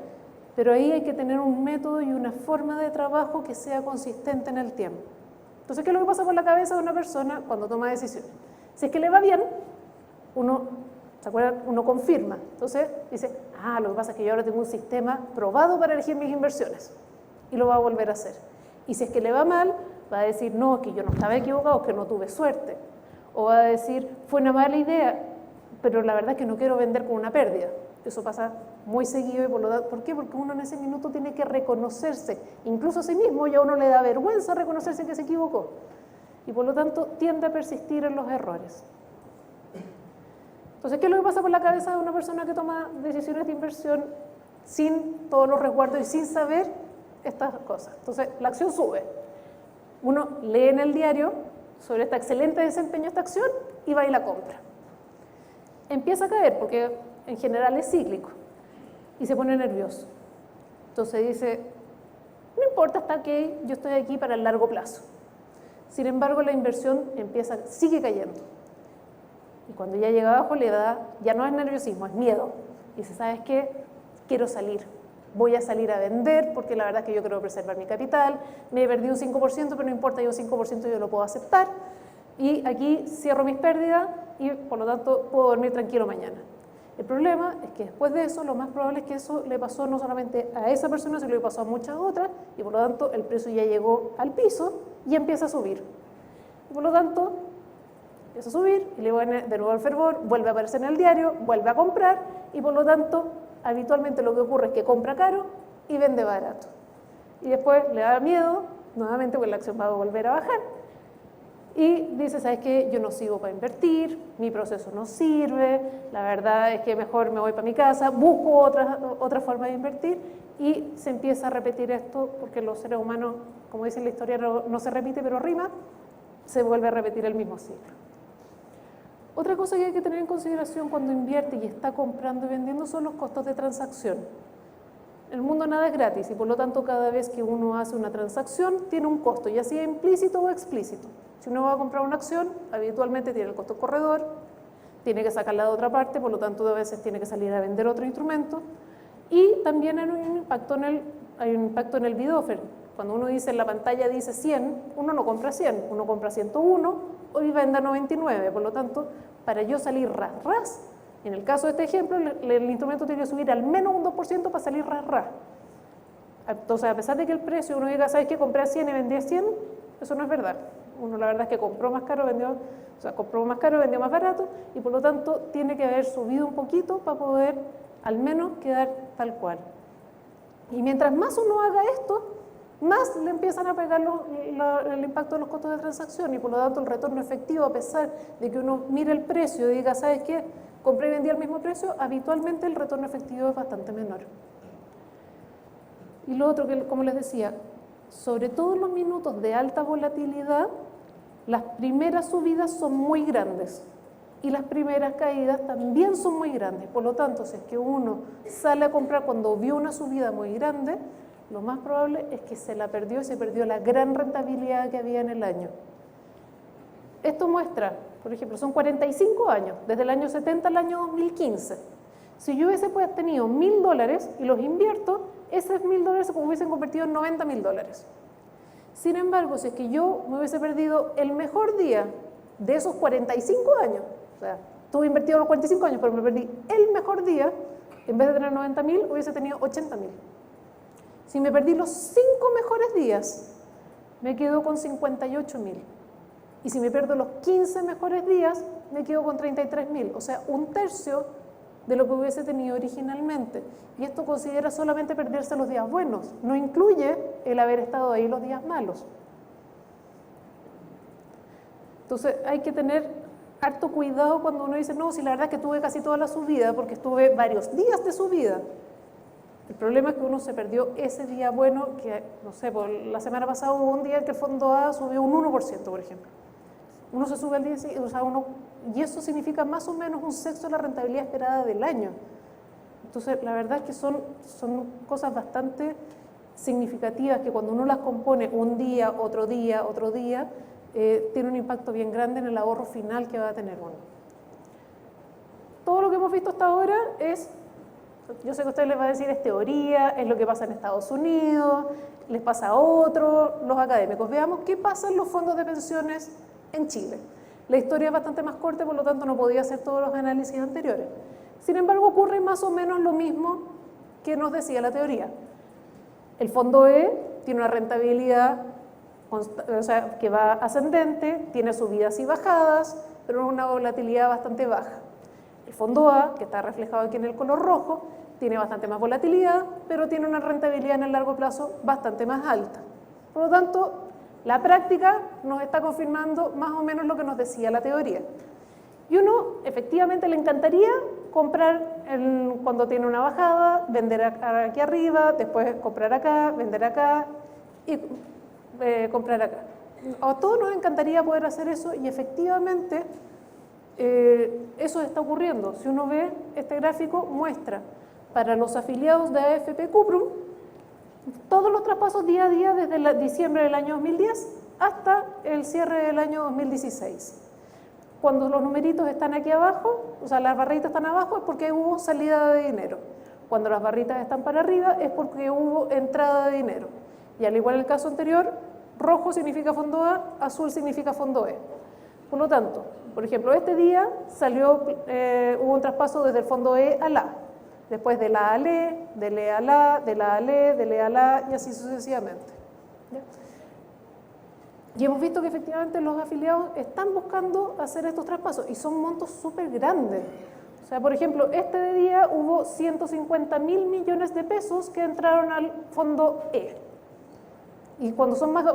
Pero ahí hay que tener un método y una forma de trabajo que sea consistente en el tiempo. Entonces, ¿qué es lo que pasa por la cabeza de una persona cuando toma decisiones? Si es que le va bien, uno, ¿se acuerdan? Uno confirma. Entonces dice, lo que pasa es que yo ahora tengo un sistema probado para elegir mis inversiones y lo va a volver a hacer. Y si es que le va mal, va a decir, no, que yo no estaba equivocado, que no tuve suerte. O va a decir, fue una mala idea, pero la verdad es que no quiero vender con una pérdida. Eso pasa muy seguido y ¿por qué? Porque uno en ese minuto tiene que reconocerse, incluso a sí mismo, y a uno le da vergüenza reconocerse que se equivocó. Y por lo tanto tiende a persistir en los errores. Entonces, ¿qué es lo que pasa por la cabeza de una persona que toma decisiones de inversión sin todos los resguardos y sin saber estas cosas? Entonces, la acción sube. Uno lee en el diario sobre este excelente desempeño de esta acción y va y la compra. Empieza a caer porque en general es cíclico y se pone nervioso. Entonces dice, no importa, está ok, yo estoy aquí para el largo plazo. Sin embargo, la inversión sigue cayendo. Y cuando ya llega abajo le da, ya no es nerviosismo, es miedo. Y dice, ¿sabes qué? Quiero salir. Voy a salir a vender porque la verdad es que yo quiero preservar mi capital. Me he perdido un 5%, pero no importa, yo un 5% yo lo puedo aceptar. Y aquí cierro mis pérdidas y por lo tanto puedo dormir tranquilo mañana. El problema es que después de eso, lo más probable es que eso le pasó no solamente a esa persona, sino que le pasó a muchas otras y por lo tanto el precio ya llegó al piso y empieza a subir. Y por lo tanto, empieza a subir y le viene de nuevo el fervor, vuelve a aparecer en el diario, vuelve a comprar y por lo tanto, habitualmente lo que ocurre es que compra caro y vende barato. Y después le da miedo, nuevamente, porque la acción va a volver a bajar. Y dice, ¿sabes qué? Yo no sigo para invertir, mi proceso no sirve, la verdad es que mejor me voy para mi casa, busco otra forma de invertir y se empieza a repetir esto porque los seres humanos, como dice la historia, no se repite pero rima, se vuelve a repetir el mismo ciclo. Otra cosa que hay que tener en consideración cuando invierte y está comprando y vendiendo son los costos de transacción. En el mundo nada es gratis y por lo tanto cada vez que uno hace una transacción tiene un costo, ya sea implícito o explícito. Si uno va a comprar una acción, habitualmente tiene el costo corredor, tiene que sacarla de otra parte, por lo tanto a veces tiene que salir a vender otro instrumento y también hay un impacto en el bid offer. Cuando uno dice en la pantalla dice 100, uno no compra 100, uno compra 101 o vende a 99, por lo tanto para yo salir ras, en el caso de este ejemplo el instrumento tiene que subir al menos un 2% para salir ras. Entonces a pesar de que el precio uno diga, ¿sabes qué? Compré a 100 y vendí a 100, eso no es verdad. Uno la verdad es que compró más caro, vendió más barato y por lo tanto tiene que haber subido un poquito para poder al menos quedar tal cual. Y mientras más uno haga esto, más le empiezan a pegar el impacto de los costos de transacción y por lo tanto el retorno efectivo, a pesar de que uno mire el precio y diga, ¿sabes qué? Compré y vendí al mismo precio, habitualmente el retorno efectivo es bastante menor. Y lo otro que, como les decía, sobre todo en los minutos de alta volatilidad, las primeras subidas son muy grandes y las primeras caídas también son muy grandes. Por lo tanto, si es que uno sale a comprar cuando vio una subida muy grande, lo más probable es que se la perdió y se perdió la gran rentabilidad que había en el año. Esto muestra, por ejemplo, son 45 años, desde el año 70 al año 2015. Si yo hubiese tenido $1.000 y los invierto, esos $1.000 se hubiesen convertido en $90.000. Sin embargo, si es que yo me hubiese perdido el mejor día de esos 45 años, o sea, tuve invertido los 45 años, pero me perdí el mejor día, en vez de tener 90.000, hubiese tenido 80.000. Si me perdí los 5 mejores días, me quedo con 58.000. Y si me pierdo los 15 mejores días, me quedo con 33.000. O sea, un tercio de lo que hubiese tenido originalmente. Y esto considera solamente perderse los días buenos, no incluye el haber estado ahí los días malos. Entonces hay que tener harto cuidado cuando uno dice, no, si la verdad es que tuve casi toda la subida, porque estuve varios días de subida. El problema es que uno se perdió ese día bueno, que no sé, por la semana pasada hubo un día en que el fondo A subió un 1%, por ejemplo. Uno se sube al día, o sea, y eso significa más o menos un sexto de la rentabilidad esperada del año. Entonces, la verdad es que son cosas bastante significativas que cuando uno las compone un día, otro día, tiene un impacto bien grande en el ahorro final que va a tener uno. Todo lo que hemos visto hasta ahora es, yo sé que a ustedes les va a decir es teoría, es lo que pasa en Estados Unidos, les pasa a otros, los académicos. Veamos qué pasa en los fondos de pensiones en Chile. La historia es bastante más corta, por lo tanto no podía hacer todos los análisis anteriores. Sin embargo, ocurre más o menos lo mismo que nos decía la teoría. El fondo E tiene una rentabilidad que va ascendente, tiene subidas y bajadas, pero una volatilidad bastante baja. El fondo A, que está reflejado aquí en el color rojo, tiene bastante más volatilidad, pero tiene una rentabilidad en el largo plazo bastante más alta. Por lo tanto, la práctica nos está confirmando más o menos lo que nos decía la teoría. Y uno efectivamente le encantaría comprar cuando tiene una bajada, vender aquí arriba, después comprar acá, vender acá y comprar acá. A todos nos encantaría poder hacer eso y efectivamente eso está ocurriendo. Si uno ve este gráfico, muestra para los afiliados de AFP Cuprum todos los traspasos día a día desde diciembre del año 2010 hasta el cierre del año 2016. Cuando los numeritos están aquí abajo, o sea, las barritas están abajo, es porque hubo salida de dinero. Cuando las barritas están para arriba, es porque hubo entrada de dinero. Y al igual en el caso anterior, rojo significa fondo A, azul significa fondo E. Por lo tanto, por ejemplo, este día hubo un traspaso desde el fondo E al A. Después de la A al E, del E al A, de la A al E, del E al A y así sucesivamente. ¿Ya? Y hemos visto que efectivamente los afiliados están buscando hacer estos traspasos y son montos súper grandes. O sea, por ejemplo, este día hubo 150.000 millones de pesos que entraron al fondo E. Y cuando son más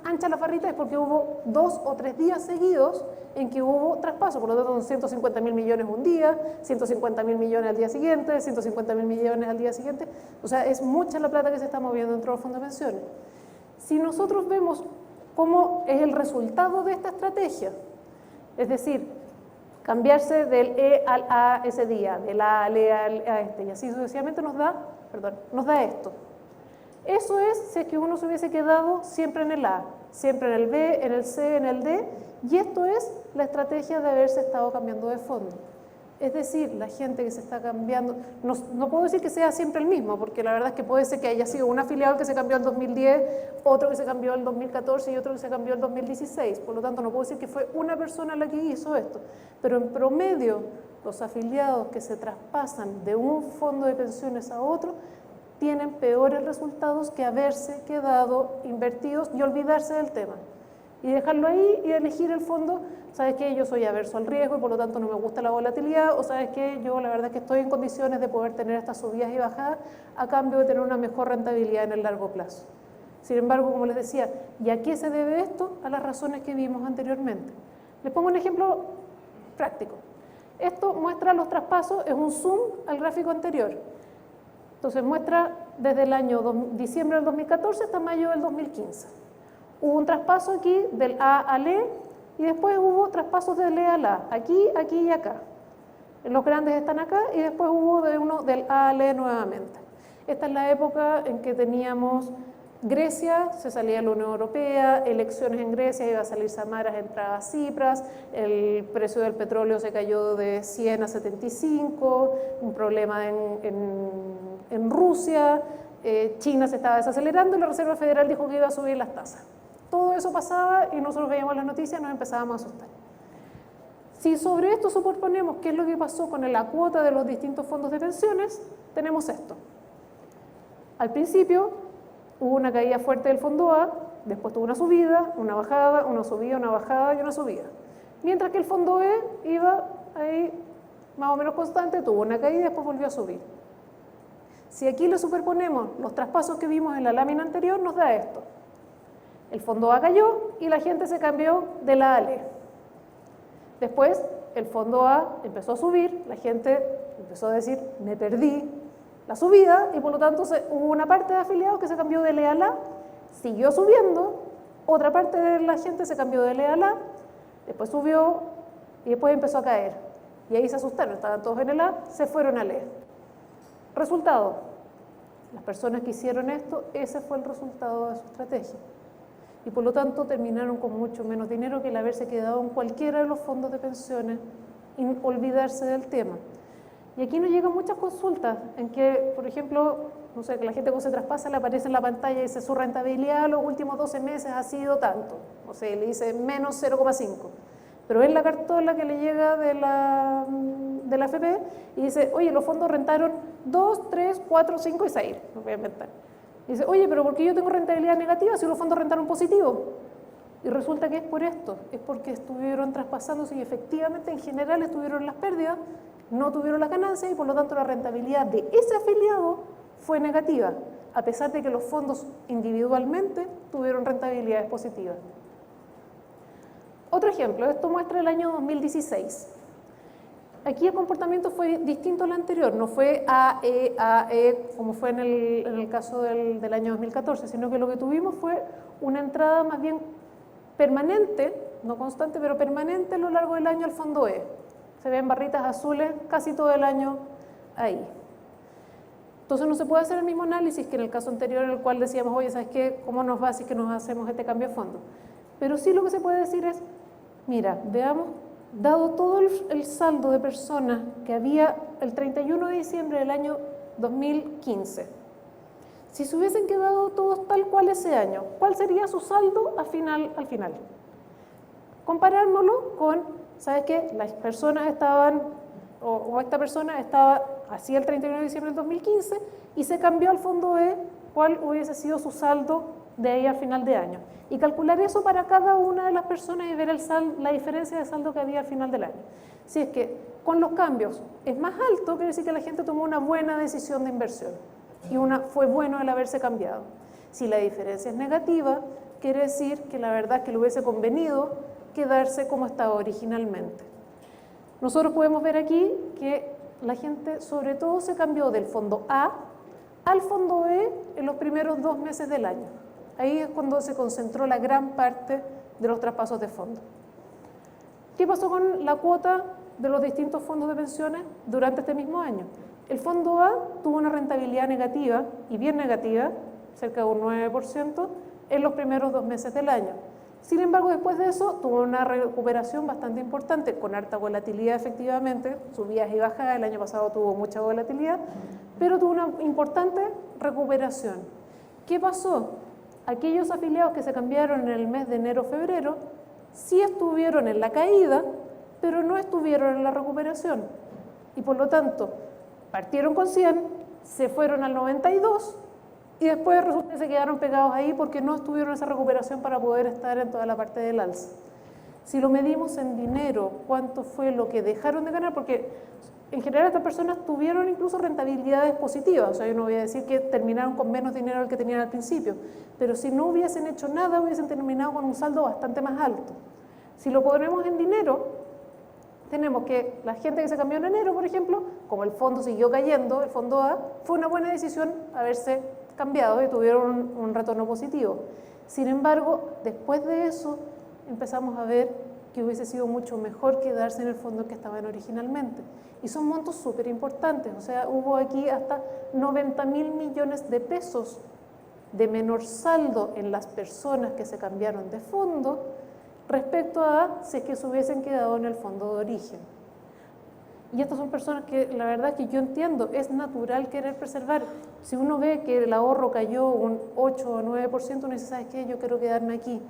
anchas las barritas es porque hubo 2 o 3 días seguidos en que hubo traspaso. Por lo tanto, son 150.000 millones un día, 150.000 millones al día siguiente, 150.000 millones al día siguiente. O sea, es mucha la plata que se está moviendo dentro de los fondos de pensiones. Si nosotros vemos cómo es el resultado de esta estrategia, es decir, cambiarse del E al A ese día, del A al E a este, y así sucesivamente nos da esto. Eso es si es que uno se hubiese quedado siempre en el A, siempre en el B, en el C, en el D, y esto es la estrategia de haberse estado cambiando de fondo. Es decir, la gente que se está cambiando, no puedo decir que sea siempre el mismo, porque la verdad es que puede ser que haya sido un afiliado que se cambió en 2010, otro que se cambió en 2014 y otro que se cambió en 2016. Por lo tanto, no puedo decir que fue una persona la que hizo esto. Pero en promedio, los afiliados que se traspasan de un fondo de pensiones a otro tienen peores resultados que haberse quedado invertidos y olvidarse del tema. Y dejarlo ahí y elegir el fondo. ¿Sabes qué? Yo soy averso al riesgo y por lo tanto no me gusta la volatilidad. O ¿sabes qué? Yo la verdad es que estoy en condiciones de poder tener estas subidas y bajadas a cambio de tener una mejor rentabilidad en el largo plazo. Sin embargo, como les decía, ¿y a qué se debe esto? A las razones que vimos anteriormente. Les pongo un ejemplo práctico. Esto muestra los traspasos, es un zoom al gráfico anterior. Entonces muestra desde el año diciembre del 2014 hasta mayo del 2015. Hubo un traspaso aquí del A al E y después hubo traspasos del E al A, aquí, aquí y acá. Los grandes están acá y después hubo del A al E nuevamente. Esta es la época en que teníamos Grecia, se salía de la Unión Europea, elecciones en Grecia, iba a salir Samaras, entraba Tsipras, el precio del petróleo se cayó de 100 a 75, un problema en Rusia, China se estaba desacelerando y la Reserva Federal dijo que iba a subir las tasas. Todo eso pasaba y nosotros veíamos las noticias y nos empezábamos a asustar. Si sobre esto superponemos qué es lo que pasó con la cuota de los distintos fondos de pensiones, tenemos esto. Al principio hubo una caída fuerte del fondo A, después tuvo una subida, una bajada, una subida, una bajada y una subida. Mientras que el fondo E iba ahí más o menos constante, tuvo una caída y después volvió a subir. Si aquí le superponemos los traspasos que vimos en la lámina anterior, nos da esto. El fondo A cayó y la gente se cambió de la A al E. Después el fondo A empezó a subir, la gente empezó a decir, me perdí la subida y por lo tanto hubo una parte de afiliados que se cambió de E al A, siguió subiendo, otra parte de la gente se cambió de E al A, después subió y después empezó a caer. Y ahí se asustaron, estaban todos en el A, se fueron al E. Resultado, las personas que hicieron esto, ese fue el resultado de su estrategia. Y por lo tanto terminaron con mucho menos dinero que el haberse quedado en cualquiera de los fondos de pensiones y olvidarse del tema. Y aquí nos llegan muchas consultas en que, por ejemplo, no sé, que la gente cuando se traspasa le aparece en la pantalla y dice su rentabilidad los últimos 12 meses ha sido tanto. O sea, le dice menos 0,5. Pero es la cartola que le llega de la AFP y dice, oye, los fondos rentaron 2, 3, 4, 5 y 6. No voy a inventar. Y dice, oye, pero ¿por qué yo tengo rentabilidad negativa si los fondos rentaron positivo? Y resulta que es por esto, es porque estuvieron traspasándose y efectivamente en general estuvieron las pérdidas, no tuvieron las ganancias y por lo tanto la rentabilidad de ese afiliado fue negativa, a pesar de que los fondos individualmente tuvieron rentabilidades positivas. Otro ejemplo, esto muestra el año 2016. Aquí el comportamiento fue distinto al anterior, no fue A, E, como fue en el caso del año 2014, sino que lo que tuvimos fue una entrada más bien permanente, no constante, pero permanente a lo largo del año al fondo E. Se ven barritas azules casi todo el año ahí. Entonces no se puede hacer el mismo análisis que en el caso anterior en el cual decíamos, oye, ¿sabes qué? ¿Cómo nos va si es que nos hacemos este cambio de fondo? Pero sí lo que se puede decir es, mira, veamos, dado todo el saldo de personas que había el 31 de diciembre del año 2015, si se hubiesen quedado todos tal cual ese año, ¿cuál sería su saldo al final? Comparárnoslo con, ¿sabes qué? Las personas estaban, o esta persona estaba así el 31 de diciembre del 2015 y se cambió al fondo E, ¿cuál hubiese sido su saldo de ahí a final de año? Y calcular eso para cada una de las personas y ver la diferencia de saldo que había al final del año. Si es que con los cambios es más alto, quiere decir que la gente tomó una buena decisión de inversión y fue bueno el haberse cambiado. Si la diferencia es negativa, quiere decir que la verdad es que le hubiese convenido quedarse como estaba originalmente. Nosotros podemos ver aquí que la gente sobre todo se cambió del fondo A al fondo E en los primeros 2 meses del año. Ahí es cuando se concentró la gran parte de los traspasos de fondos. ¿Qué pasó con la cuota de los distintos fondos de pensiones durante este mismo año? El fondo A tuvo una rentabilidad negativa, y bien negativa, cerca de un 9%, en los primeros 2 meses del año. Sin embargo, después de eso, tuvo una recuperación bastante importante, con harta volatilidad efectivamente, subidas y bajadas, el año pasado tuvo mucha volatilidad, pero tuvo una importante recuperación. ¿Qué pasó? Aquellos afiliados que se cambiaron en el mes de enero-febrero, sí estuvieron en la caída, pero no estuvieron en la recuperación. Y por lo tanto, partieron con 100, se fueron al 92 y después resulta que se quedaron pegados ahí porque no estuvieron en esa recuperación para poder estar en toda la parte del alza. Si lo medimos en dinero, ¿cuánto fue lo que dejaron de ganar? Porque en general estas personas tuvieron incluso rentabilidades positivas, o sea, yo no voy a decir que terminaron con menos dinero del que tenían al principio, pero si no hubiesen hecho nada, hubiesen terminado con un saldo bastante más alto. Si lo ponemos en dinero, tenemos que la gente que se cambió en enero, por ejemplo, como el fondo siguió cayendo, el fondo A, fue una buena decisión haberse cambiado y tuvieron un retorno positivo. Sin embargo, después de eso empezamos a ver que hubiese sido mucho mejor quedarse en el fondo que estaban originalmente. Y son montos súper importantes, o sea, hubo aquí hasta 90.000 millones de pesos de menor saldo en las personas que se cambiaron de fondo respecto a si es que se hubiesen quedado en el fondo de origen. Y estas son personas que la verdad que yo entiendo, es natural querer preservar. Si uno ve que el ahorro cayó un 8 o 9%, uno dice, ¿sabes qué? Yo quiero quedarme aquí.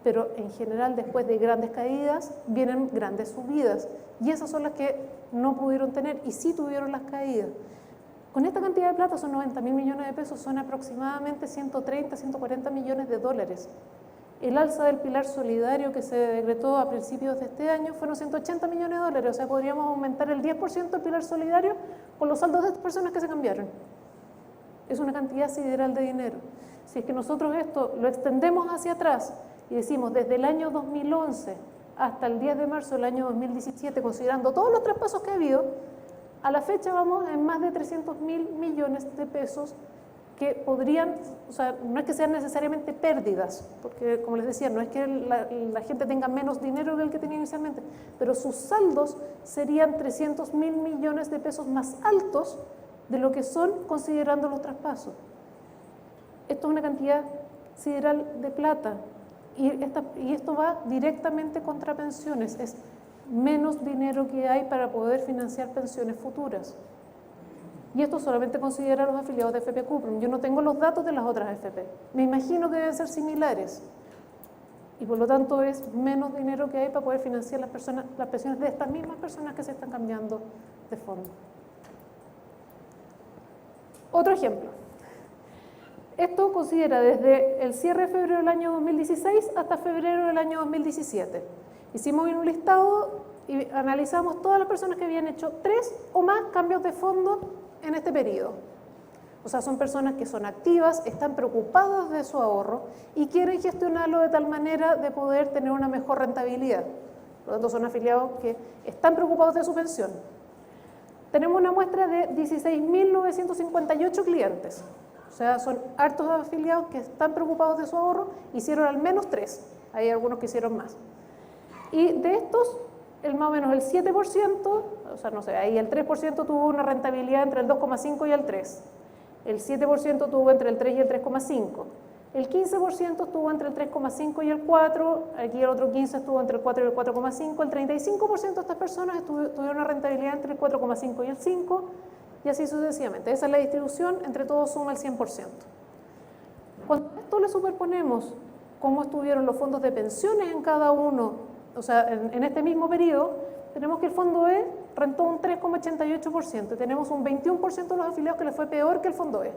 Pero en general, después de grandes caídas, vienen grandes subidas. Y esas son las que no pudieron tener y sí tuvieron las caídas. Con esta cantidad de plata, son 90.000 millones de pesos, son aproximadamente 130, 140 millones de dólares. El alza del pilar solidario que se decretó a principios de este año fueron 180 millones de dólares, o sea, podríamos aumentar el 10% del pilar solidario con los saldos de estas personas que se cambiaron. Es una cantidad sideral de dinero. Si es que nosotros esto lo extendemos hacia atrás y decimos desde el año 2011 hasta el 10 de marzo del año 2017, considerando todos los traspasos que ha habido, a la fecha vamos en más de 300.000 millones de pesos que podrían, o sea, no es que sean necesariamente pérdidas, porque como les decía, no es que la gente tenga menos dinero que el que tenía inicialmente, pero sus saldos serían 300.000 millones de pesos más altos de lo que son considerando los traspasos. Esto es una cantidad sideral de plata y esto va directamente contra pensiones, es menos dinero que hay para poder financiar pensiones futuras. Y esto solamente considera a los afiliados de FP Cuprum. Yo no tengo los datos de las otras FP. Me imagino que deben ser similares. Y por lo tanto es menos dinero que hay para poder financiar las pensiones de estas mismas personas que se están cambiando de fondo. Otro ejemplo. Esto considera desde el cierre de febrero del año 2016 hasta febrero del año 2017. Hicimos un listado y analizamos todas las personas que habían hecho 3 o más cambios de fondo en este periodo. O sea, son personas que son activas, están preocupadas de su ahorro y quieren gestionarlo de tal manera de poder tener una mejor rentabilidad. Por lo tanto, son afiliados que están preocupados de su pensión. Tenemos una muestra de 16.958 clientes. O sea, son hartos afiliados que están preocupados de su ahorro, hicieron al menos 3. Hay algunos que hicieron más. Y de estos, más o menos el 7%, o sea, no sé, ahí el 3% tuvo una rentabilidad entre el 2,5 y el 3. El 7% tuvo entre el 3 y el 3,5. El 15% estuvo entre el 3,5 y el 4. Aquí el otro 15% estuvo entre el 4 y el 4,5. El 35% de estas personas tuvieron una rentabilidad entre el 4,5 y el 5. Y así sucesivamente. Esa es la distribución, entre todos suma el 100%. Cuando a esto le superponemos cómo estuvieron los fondos de pensiones en cada uno, o sea, en este mismo periodo, tenemos que el fondo E rentó un 3,88%. Tenemos un 21% de los afiliados que le fue peor que el fondo E.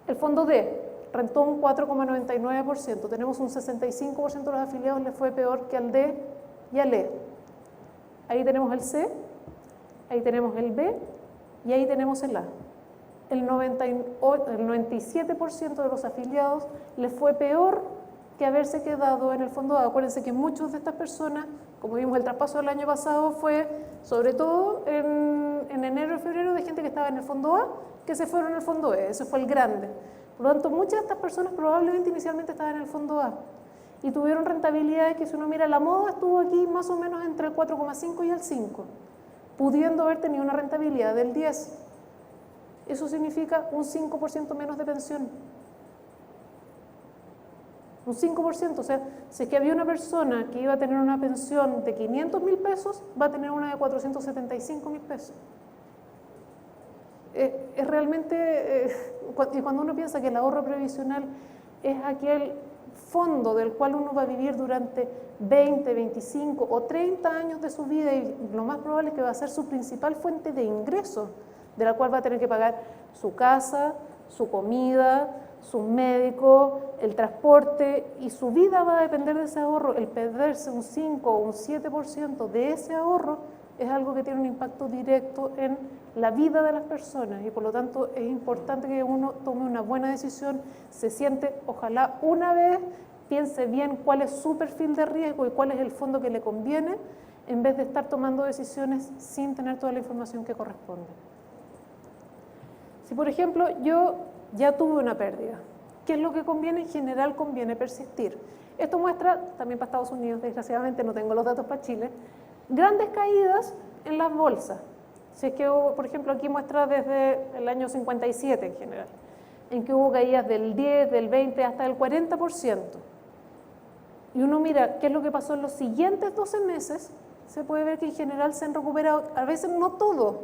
El fondo D rentó un 4,99%. Tenemos un 65% de los afiliados le fue peor que al D y al E. Ahí tenemos el C, ahí tenemos el B y ahí tenemos el A. El 97% de los afiliados les fue peor que haberse quedado en el fondo A. Acuérdense que muchas de estas personas, como vimos el traspaso del año pasado, fue sobre todo en enero y febrero de gente que estaba en el fondo A, que se fueron al fondo E. Ese fue el grande. Por lo tanto, muchas de estas personas probablemente inicialmente estaban en el fondo A y tuvieron rentabilidades que, si uno mira la moda, estuvo aquí más o menos entre el 4,5 y el 5, pudiendo haber tenido una rentabilidad del 10. Eso significa un 5% menos de pensión. Un 5%, o sea, si es que había una persona que iba a tener una pensión de 500.000 pesos, va a tener una de 475.000 pesos. Es realmente, y cuando uno piensa que el ahorro previsional es aquel fondo del cual uno va a vivir durante 20, 25 o 30 años de su vida, y lo más probable es que va a ser su principal fuente de ingreso, de la cual va a tener que pagar su casa, su comida, su médico, el transporte, y su vida va a depender de ese ahorro. El perderse un 5 o un 7% de ese ahorro es algo que tiene un impacto directo en la vida de las personas, y por lo tanto es importante que uno tome una buena decisión, se siente, ojalá una vez, piense bien cuál es su perfil de riesgo y cuál es el fondo que le conviene, en vez de estar tomando decisiones sin tener toda la información que corresponde. Si, por ejemplo, yo ya tuve una pérdida, ¿qué es lo que conviene? En general conviene persistir. Esto muestra, también para Estados Unidos, desgraciadamente no tengo los datos para Chile, grandes caídas en las bolsas. Si es que hubo, por ejemplo, aquí muestra desde el año 57 en general, en que hubo caídas del 10, del 20, hasta del 40%. Y uno mira qué es lo que pasó en los siguientes 12 meses, se puede ver que en general se han recuperado, a veces no todo,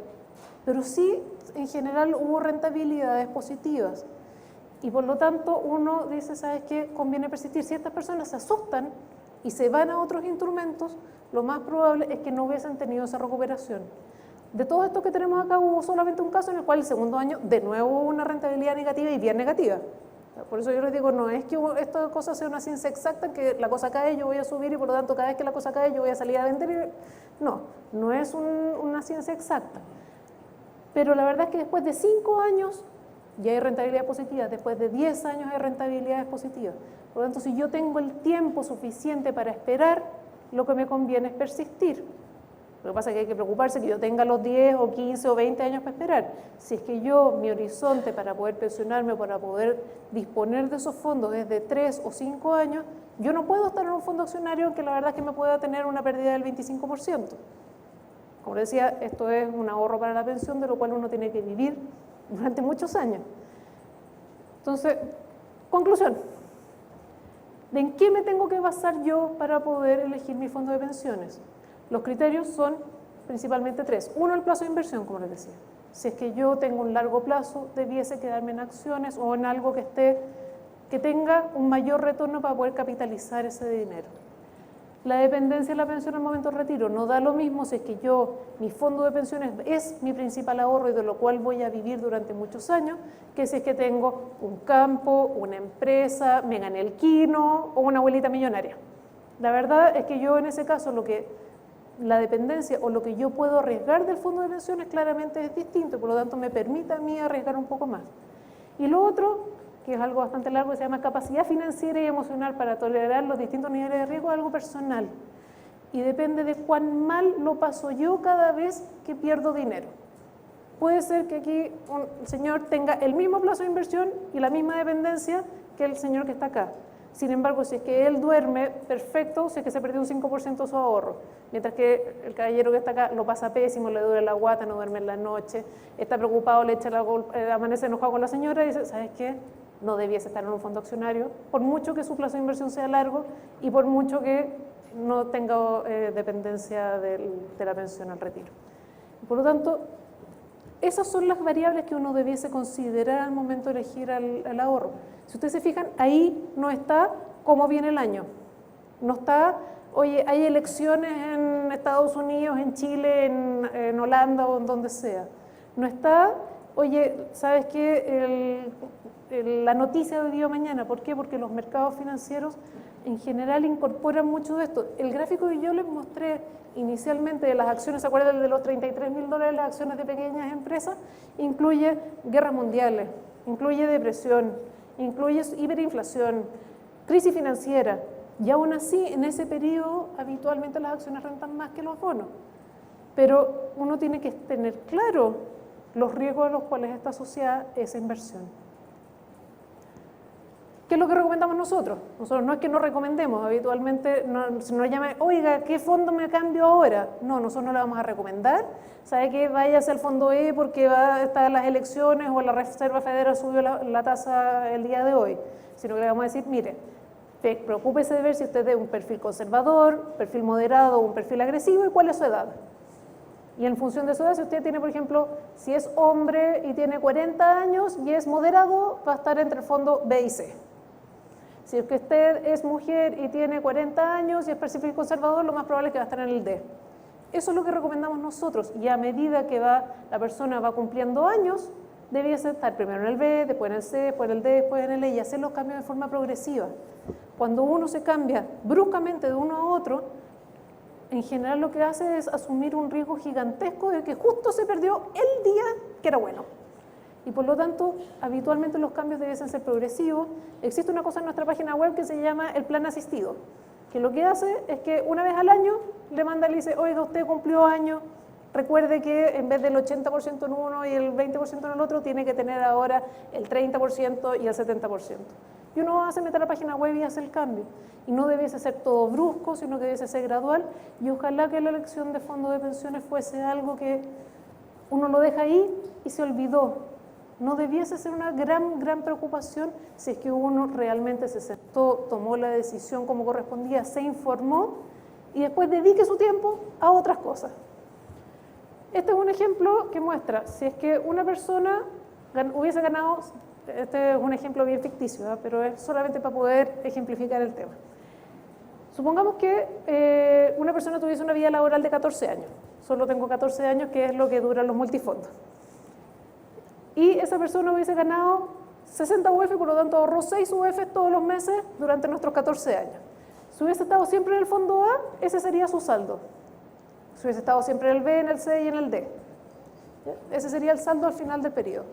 pero sí en general hubo rentabilidades positivas. Y por lo tanto uno dice, ¿sabes qué? Conviene persistir. Si estas personas se asustan y se van a otros instrumentos, lo más probable es que no hubiesen tenido esa recuperación. De todo esto que tenemos acá hubo solamente un caso en el cual el segundo año de nuevo hubo una rentabilidad negativa y bien negativa. Por eso yo les digo, no es que esta cosa sea una ciencia exacta, que la cosa cae, yo voy a subir y por lo tanto cada vez que la cosa cae yo voy a salir a vender. No, no es una ciencia exacta. Pero la verdad es que después de 5 años ya hay rentabilidad positiva, después de 10 años hay rentabilidades positivas. Por lo tanto, si yo tengo el tiempo suficiente para esperar, lo que me conviene es persistir. Lo que pasa es que hay que preocuparse que yo tenga los 10 o 15 o 20 años para esperar. Si es que yo, mi horizonte para poder pensionarme, para poder disponer de esos fondos es de 3 o 5 años, yo no puedo estar en un fondo accionario que la verdad es que me pueda tener una pérdida del 25%. Como decía, esto es un ahorro para la pensión, de lo cual uno tiene que vivir durante muchos años. Entonces, conclusión. ¿En qué me tengo que basar yo para poder elegir mi fondo de pensiones? Los criterios son principalmente 3. Uno, el plazo de inversión, como les decía. Si es que yo tengo un largo plazo, debiese quedarme en acciones o en algo que tenga un mayor retorno para poder capitalizar ese dinero. La dependencia de la pensión al momento del retiro no da lo mismo si es que mi fondo de pensiones es mi principal ahorro y de lo cual voy a vivir durante muchos años, que si es que tengo un campo, una empresa, me gané el quino o una abuelita millonaria. La verdad es que yo en ese caso la dependencia o lo que yo puedo arriesgar del fondo de pensiones claramente es distinto, por lo tanto me permite a mí arriesgar un poco más. Y lo otro, que es algo bastante largo, que se llama capacidad financiera y emocional para tolerar los distintos niveles de riesgo, es algo personal. Y depende de cuán mal lo paso yo cada vez que pierdo dinero. Puede ser que aquí un señor tenga el mismo plazo de inversión y la misma dependencia que el señor que está acá. Sin embargo, si es que él duerme perfecto, si es que se perdió un 5% de su ahorro, mientras que el caballero que está acá lo pasa pésimo, le duele la guata, no duerme en la noche, está preocupado, le echa amanece enojado con la señora y dice, ¿sabes qué? No debiese estar en un fondo accionario, por mucho que su plazo de inversión sea largo y por mucho que no tenga dependencia de la pensión al retiro. Por lo tanto, esas son las variables que uno debiese considerar al momento de elegir el ahorro. Si ustedes se fijan, ahí no está cómo viene el año. No está, oye, hay elecciones en Estados Unidos, en Chile, en Holanda o en donde sea. No está, oye, ¿sabes qué? La noticia de hoy día o mañana. ¿Por qué? Porque los mercados financieros en general incorporan mucho de esto. El gráfico que yo les mostré inicialmente de las acciones, ¿se acuerdan de los $33.000 las acciones de pequeñas empresas? Incluye guerras mundiales, incluye depresión, incluye hiperinflación, crisis financiera. Y aún así, en ese periodo, habitualmente las acciones rentan más que los bonos. Pero uno tiene que tener claro los riesgos a los cuales está asociada esa inversión. ¿Qué es lo que recomendamos nosotros? Nosotros no es que no recomendemos, habitualmente nos llaman, oiga, ¿qué fondo me cambio ahora? No, nosotros no le vamos a recomendar. ¿Sabe qué? Váyase al fondo E porque va a estar las elecciones o la Reserva Federal subió la tasa el día de hoy. Sino que le vamos a decir, mire, preocúpese de ver si usted es un perfil conservador, perfil moderado o un perfil agresivo y cuál es su edad. Y en función de su edad, si usted tiene, por ejemplo, si es hombre y tiene 40 años y es moderado, va a estar entre el fondo B y C. Si es que usted es mujer y tiene 40 años y es perfil conservador, lo más probable es que va a estar en el D. Eso es lo que recomendamos nosotros. Y a medida que la persona va cumpliendo años, debiese estar primero en el B, después en el C, después en el D, después en el E y hacer los cambios de forma progresiva. Cuando uno se cambia bruscamente de uno a otro, en general lo que hace es asumir un riesgo gigantesco de que justo se perdió el día que era bueno. Y por lo tanto, habitualmente los cambios debiesen ser progresivos. Existe una cosa en nuestra página web que se llama el plan asistido. que lo que hace es que una vez al año le manda y le dice, oiga, usted cumplió año, recuerde que en vez del 80% en uno y el 20% en el otro, tiene que tener ahora el 30% y el 70%. Y uno se mete a la página web y hace el cambio. Y no debiese ser todo brusco, sino que debiese ser gradual. Y ojalá que la elección de fondo de pensiones fuese algo que uno lo deja ahí y se olvidó. No debiese ser una gran preocupación si es que uno realmente se sentó, tomó la decisión como correspondía, se informó y después dedique su tiempo a otras cosas. Este es un ejemplo que muestra, si es que una persona hubiese ganado, este es un ejemplo bien ficticio, ¿eh? Pero es solamente para poder ejemplificar el tema. Supongamos que una persona tuviese una vida laboral de 14 años, solo tengo 14 años, que es lo que duran los multifondos. Y esa persona hubiese ganado 60 UF, por lo tanto ahorró 6 UF todos los meses durante nuestros 14 años. Si hubiese estado siempre en el fondo A, ese sería su saldo. Si hubiese estado siempre en el B, en el C y en el D, ese sería el saldo al final del periodo.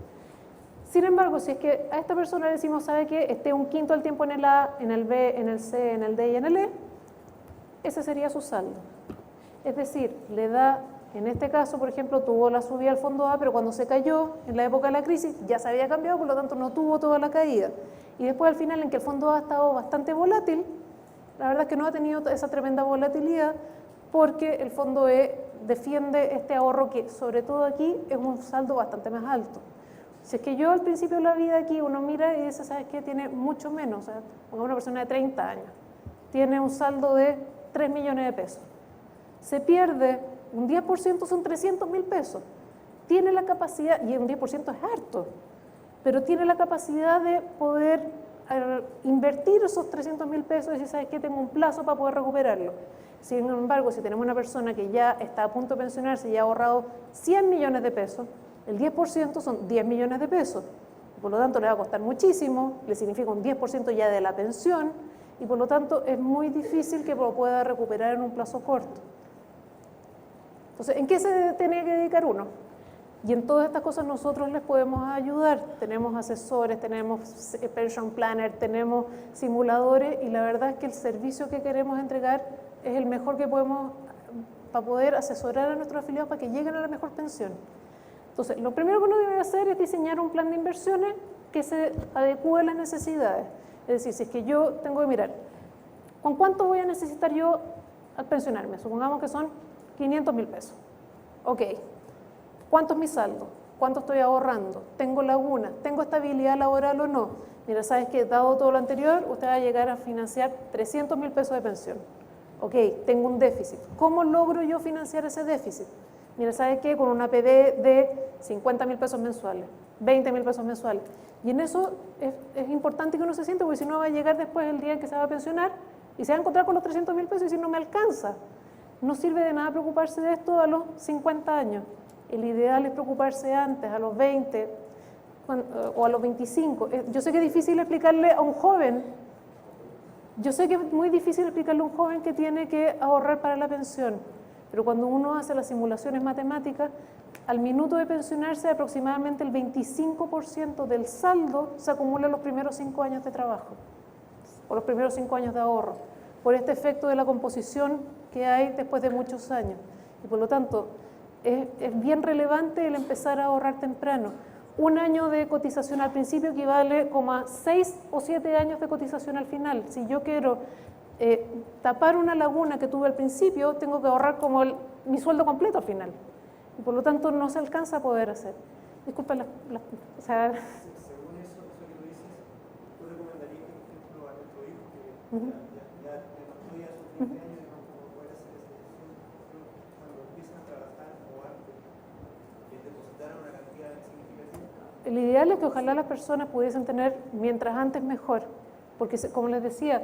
Sin embargo, si es que a esta persona le decimos, ¿sabe qué? Esté un quinto del tiempo en el A, en el B, en el C, en el D y en el E, ese sería su saldo. Es decir, le da, en este caso, por ejemplo, tuvo la subida al fondo A, pero cuando se cayó en la época de la crisis ya se había cambiado, por lo tanto no tuvo toda la caída. Y después al final, en que el fondo A ha estado bastante volátil, la verdad es que no ha tenido esa tremenda volatilidad porque el fondo E defiende este ahorro que, sobre todo aquí, es un saldo bastante más alto. Si es que yo al principio de la vida aquí uno mira y dice, ¿sabes qué? Tiene mucho menos, o sea, una persona de 30 años, tiene un saldo de 3 millones de pesos. Se pierde un 10%, son 300.000 pesos. Tiene la capacidad, y un 10% es harto, pero tiene la capacidad de poder invertir esos 300.000 pesos y decir, ¿sabes qué? Tengo un plazo para poder recuperarlo. Sin embargo, si tenemos una persona que ya está a punto de pensionarse y ha ahorrado 100 millones de pesos, el 10% son 10 millones de pesos. Por lo tanto, le va a costar muchísimo, le significa un 10% ya de la pensión, y por lo tanto es muy difícil que lo pueda recuperar en un plazo corto. Entonces, ¿en qué se tiene que dedicar uno? Y en todas estas cosas nosotros les podemos ayudar. Tenemos asesores, tenemos pension planner, tenemos simuladores, y la verdad es que el servicio que queremos entregar es el mejor que podemos para poder asesorar a nuestros afiliados para que lleguen a la mejor pensión. Entonces, lo primero que uno debe hacer es diseñar un plan de inversiones que se adecue a las necesidades. Es decir, si es que yo tengo que mirar, ¿con cuánto voy a necesitar yo al pensionarme? Supongamos que son 500.000 pesos. Ok, ¿cuánto es mi saldo? ¿Cuánto estoy ahorrando? ¿Tengo laguna? ¿Tengo estabilidad laboral o no? Mira, sabes que dado todo lo anterior, usted va a llegar a financiar 300.000 pesos de pensión. Ok, tengo un déficit. ¿Cómo logro yo financiar ese déficit? Mira, ¿sabe qué? Con una PD de 50.000 pesos mensuales, 20.000 pesos mensuales. Y en eso es importante que uno se siente, porque si no va a llegar después el día en que se va a pensionar y se va a encontrar con los 300.000 pesos y decir, no me alcanza. No sirve de nada preocuparse de esto a los 50 años. El ideal es preocuparse antes, a los 20 o a los 25. Yo sé que es difícil explicarle a un joven, yo sé que es muy difícil explicarle a un joven que tiene que ahorrar para la pensión, pero cuando uno hace las simulaciones matemáticas, al minuto de pensionarse aproximadamente el 25% del saldo se acumula en los primeros 5 años de trabajo, o los primeros 5 años de ahorro, por este efecto de la composición que hay después de muchos años. Y por lo tanto, es bien relevante el empezar a ahorrar temprano. Un año de cotización al principio equivale como a 6 o 7 años de cotización al final. Si yo quiero tapar una laguna que tuve al principio, tengo que ahorrar como mi sueldo completo al final. Y por lo tanto no se alcanza a poder hacer. Disculpa, o sea... Según eso que tú dices, ¿tú recomendarías, por ejemplo, a nuestro hijo que ya estudia a sus 20 años y no poder hacer esa decisión cuando empiezan a trabajar o antes, que depositaran una cantidad significativa? El ideal es que ojalá las personas pudiesen tener mientras antes mejor, porque como les decía,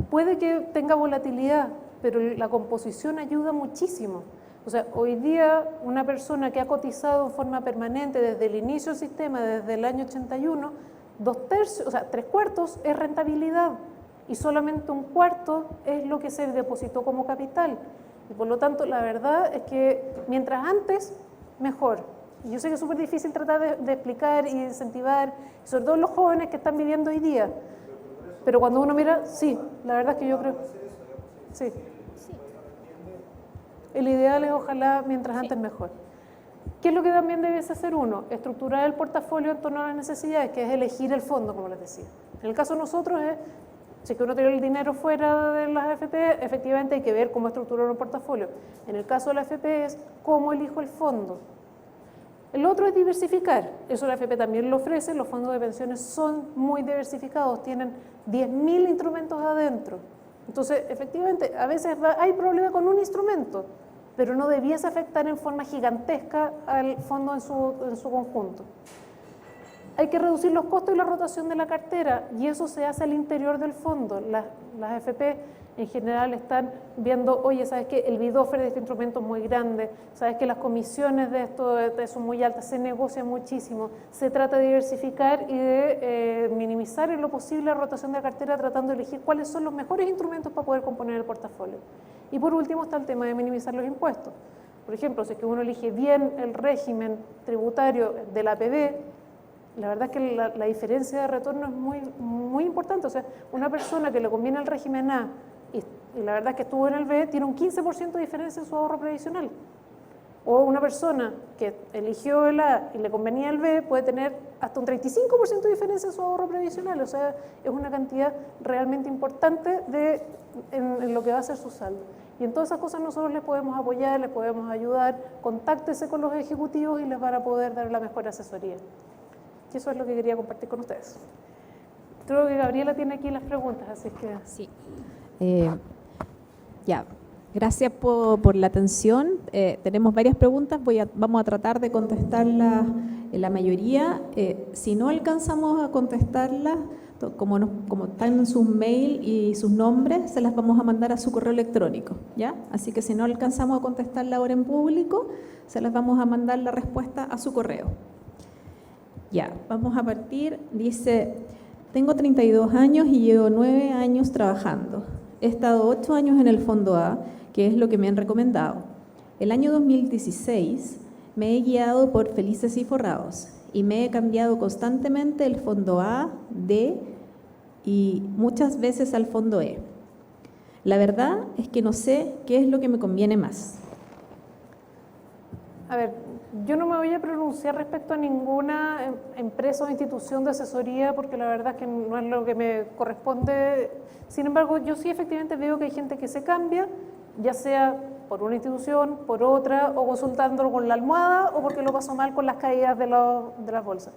puede que tenga volatilidad, pero la composición ayuda muchísimo. O sea, hoy día una persona que ha cotizado en forma permanente desde el inicio del sistema, desde el año 81, 2/3, o sea, 3/4 es rentabilidad y solamente 1/4 es lo que se depositó como capital. Y por lo tanto, la verdad es que mientras antes, mejor. Y yo sé que es súper difícil tratar de explicar y de incentivar, sobre todo los jóvenes que están viviendo hoy día. Pero cuando uno mira, sí, la verdad es que yo creo... Sí. El ideal es ojalá mientras antes mejor. ¿Qué es lo que también debiese hacer uno? Estructurar el portafolio en torno a las necesidades, que es elegir el fondo, como les decía. En el caso de nosotros es, si es que uno tiene el dinero fuera de las AFP, efectivamente hay que ver cómo estructurar un portafolio. En el caso de la AFP es cómo elijo el fondo. El otro es diversificar. Eso la AFP también lo ofrece. Los fondos de pensiones son muy diversificados, tienen 10.000 instrumentos adentro. Entonces, efectivamente, a veces hay problema con un instrumento, pero no debiese afectar en forma gigantesca al fondo en su conjunto. Hay que reducir los costos y la rotación de la cartera, y eso se hace al interior del fondo. Las AFP en general están viendo, oye, ¿sabes qué? El bid offer de este instrumento es muy grande, ¿sabes que las comisiones de esto son muy altas, se negocia muchísimo? Se trata de diversificar y de minimizar en lo posible la rotación de la cartera, tratando de elegir cuáles son los mejores instrumentos para poder componer el portafolio. Y por último está el tema de minimizar los impuestos. Por ejemplo, si es que uno elige bien el régimen tributario de la APB, la verdad es que la diferencia de retorno es muy importante. O sea, una persona que le conviene el régimen A y la verdad es que estuvo en el B, tiene un 15% de diferencia en su ahorro previsional. O una persona que eligió el A y le convenía el B puede tener hasta un 35% de diferencia en su ahorro previsional. O sea, es una cantidad realmente importante en lo que va a ser su saldo. Y en todas esas cosas nosotros les podemos apoyar, les podemos ayudar. Contáctese con los ejecutivos y les van a poder dar la mejor asesoría. Y eso es lo que quería compartir con ustedes. Creo que Gabriela tiene aquí las preguntas, así que... Sí. Ya, gracias por la atención. Tenemos varias preguntas, vamos a tratar de contestarlas la mayoría. Si no alcanzamos a contestarlas, como están en sus mail y sus nombres, se las vamos a mandar a su correo electrónico, ¿ya? Así que si no alcanzamos a contestarla ahora en público, se las vamos a mandar la respuesta a su correo. Ya, vamos a partir. Dice, tengo 32 años y llevo 9 años trabajando. He estado 8 años en el Fondo A, que es lo que me han recomendado. El año 2016 me he guiado por Felices y Forrados y me he cambiado constantemente el Fondo A, D y muchas veces al Fondo E. La verdad es que no sé qué es lo que me conviene más. A ver, yo no me voy a pronunciar respecto a ninguna empresa o institución de asesoría porque la verdad es que no es lo que me corresponde. Sin embargo, yo sí efectivamente veo que hay gente que se cambia, ya sea por una institución, por otra, o consultándolo con la almohada o porque lo pasó mal con las caídas de las bolsas.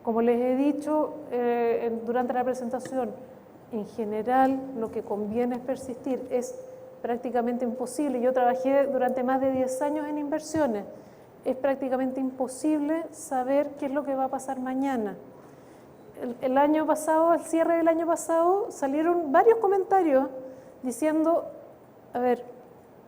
Como les he dicho durante la presentación, en general lo que conviene es persistir. Es prácticamente imposible. Yo trabajé durante más de 10 años en inversiones. Es prácticamente imposible saber qué es lo que va a pasar mañana. El año pasado, al cierre del año pasado, salieron varios comentarios diciendo, a ver,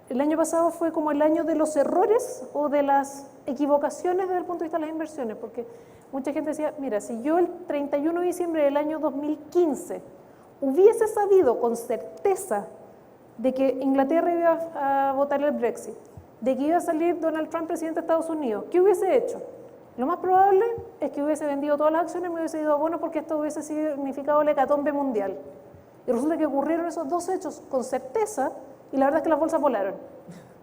el año pasado fue como el año de los errores o de las equivocaciones desde el punto de vista de las inversiones, porque mucha gente decía, mira, si yo el 31 de diciembre del año 2015 hubiese sabido con certeza de que Inglaterra iba a votar el Brexit, de que iba a salir Donald Trump presidente de Estados Unidos, ¿qué hubiese hecho? Lo más probable es que hubiese vendido todas las acciones y me hubiese ido a bonos porque esto hubiese significado la hecatombe mundial. Y resulta que ocurrieron esos dos hechos con certeza y la verdad es que las bolsas volaron.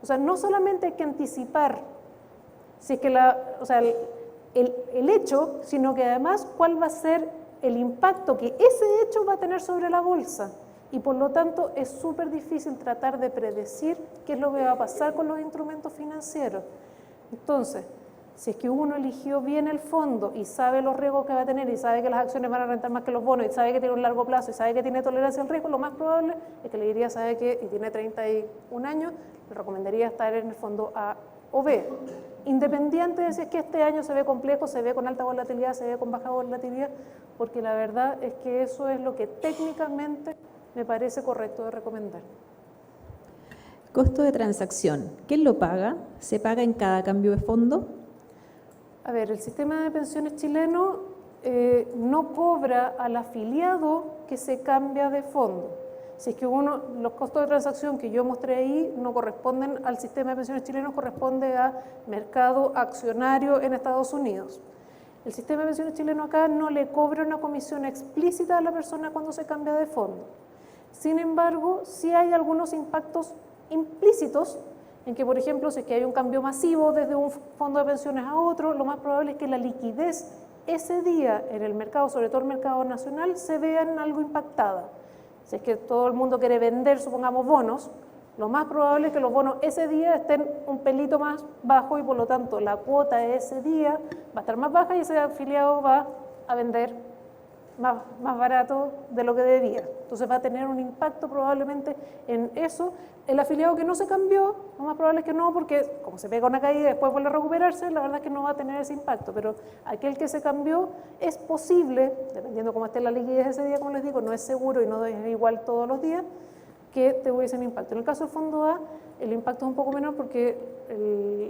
O sea, no solamente hay que anticipar si es que el hecho, sino que además cuál va a ser el impacto que ese hecho va a tener sobre la bolsa. Y por lo tanto es súper difícil tratar de predecir qué es lo que va a pasar con los instrumentos financieros. Entonces, si es que uno eligió bien el fondo y sabe los riesgos que va a tener y sabe que las acciones van a rentar más que los bonos y sabe que tiene un largo plazo y sabe que tiene tolerancia al riesgo, lo más probable es que le diría, sabe que, y tiene 31 años, le recomendaría estar en el fondo A o B. Independiente de si es que este año se ve complejo, se ve con alta volatilidad, se ve con baja volatilidad, porque la verdad es que eso es lo que técnicamente me parece correcto de recomendar. Costo de transacción, ¿quién lo paga? ¿Se paga en cada cambio de fondo? A ver, el sistema de pensiones chileno no cobra al afiliado que se cambia de fondo. Si es que los costos de transacción que yo mostré ahí no corresponden al sistema de pensiones chileno, corresponde a mercado accionario en Estados Unidos. El sistema de pensiones chileno acá no le cobra una comisión explícita a la persona cuando se cambia de fondo. Sin embargo, sí hay algunos impactos implícitos en que, por ejemplo, si es que hay un cambio masivo desde un fondo de pensiones a otro, lo más probable es que la liquidez ese día en el mercado, sobre todo el mercado nacional, se vea en algo impactada. Si es que todo el mundo quiere vender, supongamos, bonos, lo más probable es que los bonos ese día estén un pelito más bajos y por lo tanto la cuota ese día va a estar más baja y ese afiliado va a vender más barato de lo que debía. Entonces va a tener un impacto probablemente en eso. El afiliado que no se cambió, lo más probable es que no, porque como se pega una caída y después vuelve a recuperarse, la verdad es que no va a tener ese impacto. Pero aquel que se cambió, es posible, dependiendo cómo esté la liquidez ese día, como les digo, no es seguro y no es igual todos los días, que te hubiese un impacto. En el caso del fondo A, el impacto es un poco menor porque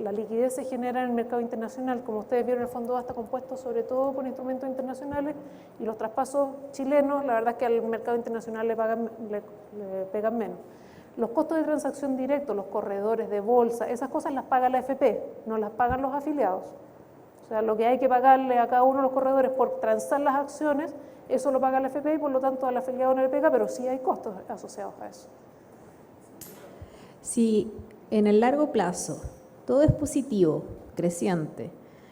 la liquidez se genera en el mercado internacional. Como ustedes vieron, el fondo A está compuesto sobre todo por instrumentos internacionales y los traspasos chilenos, la verdad es que al mercado internacional le pegan menos. Los costos de transacción directos, los corredores de bolsa, esas cosas las paga la AFP, no las pagan los afiliados. O sea, lo que hay que pagarle a cada uno de los corredores por transar las acciones, eso lo paga la AFP y por lo tanto al afiliado no le pega, pero sí hay costos asociados a eso. Si en el largo plazo todo es positivo, creciente,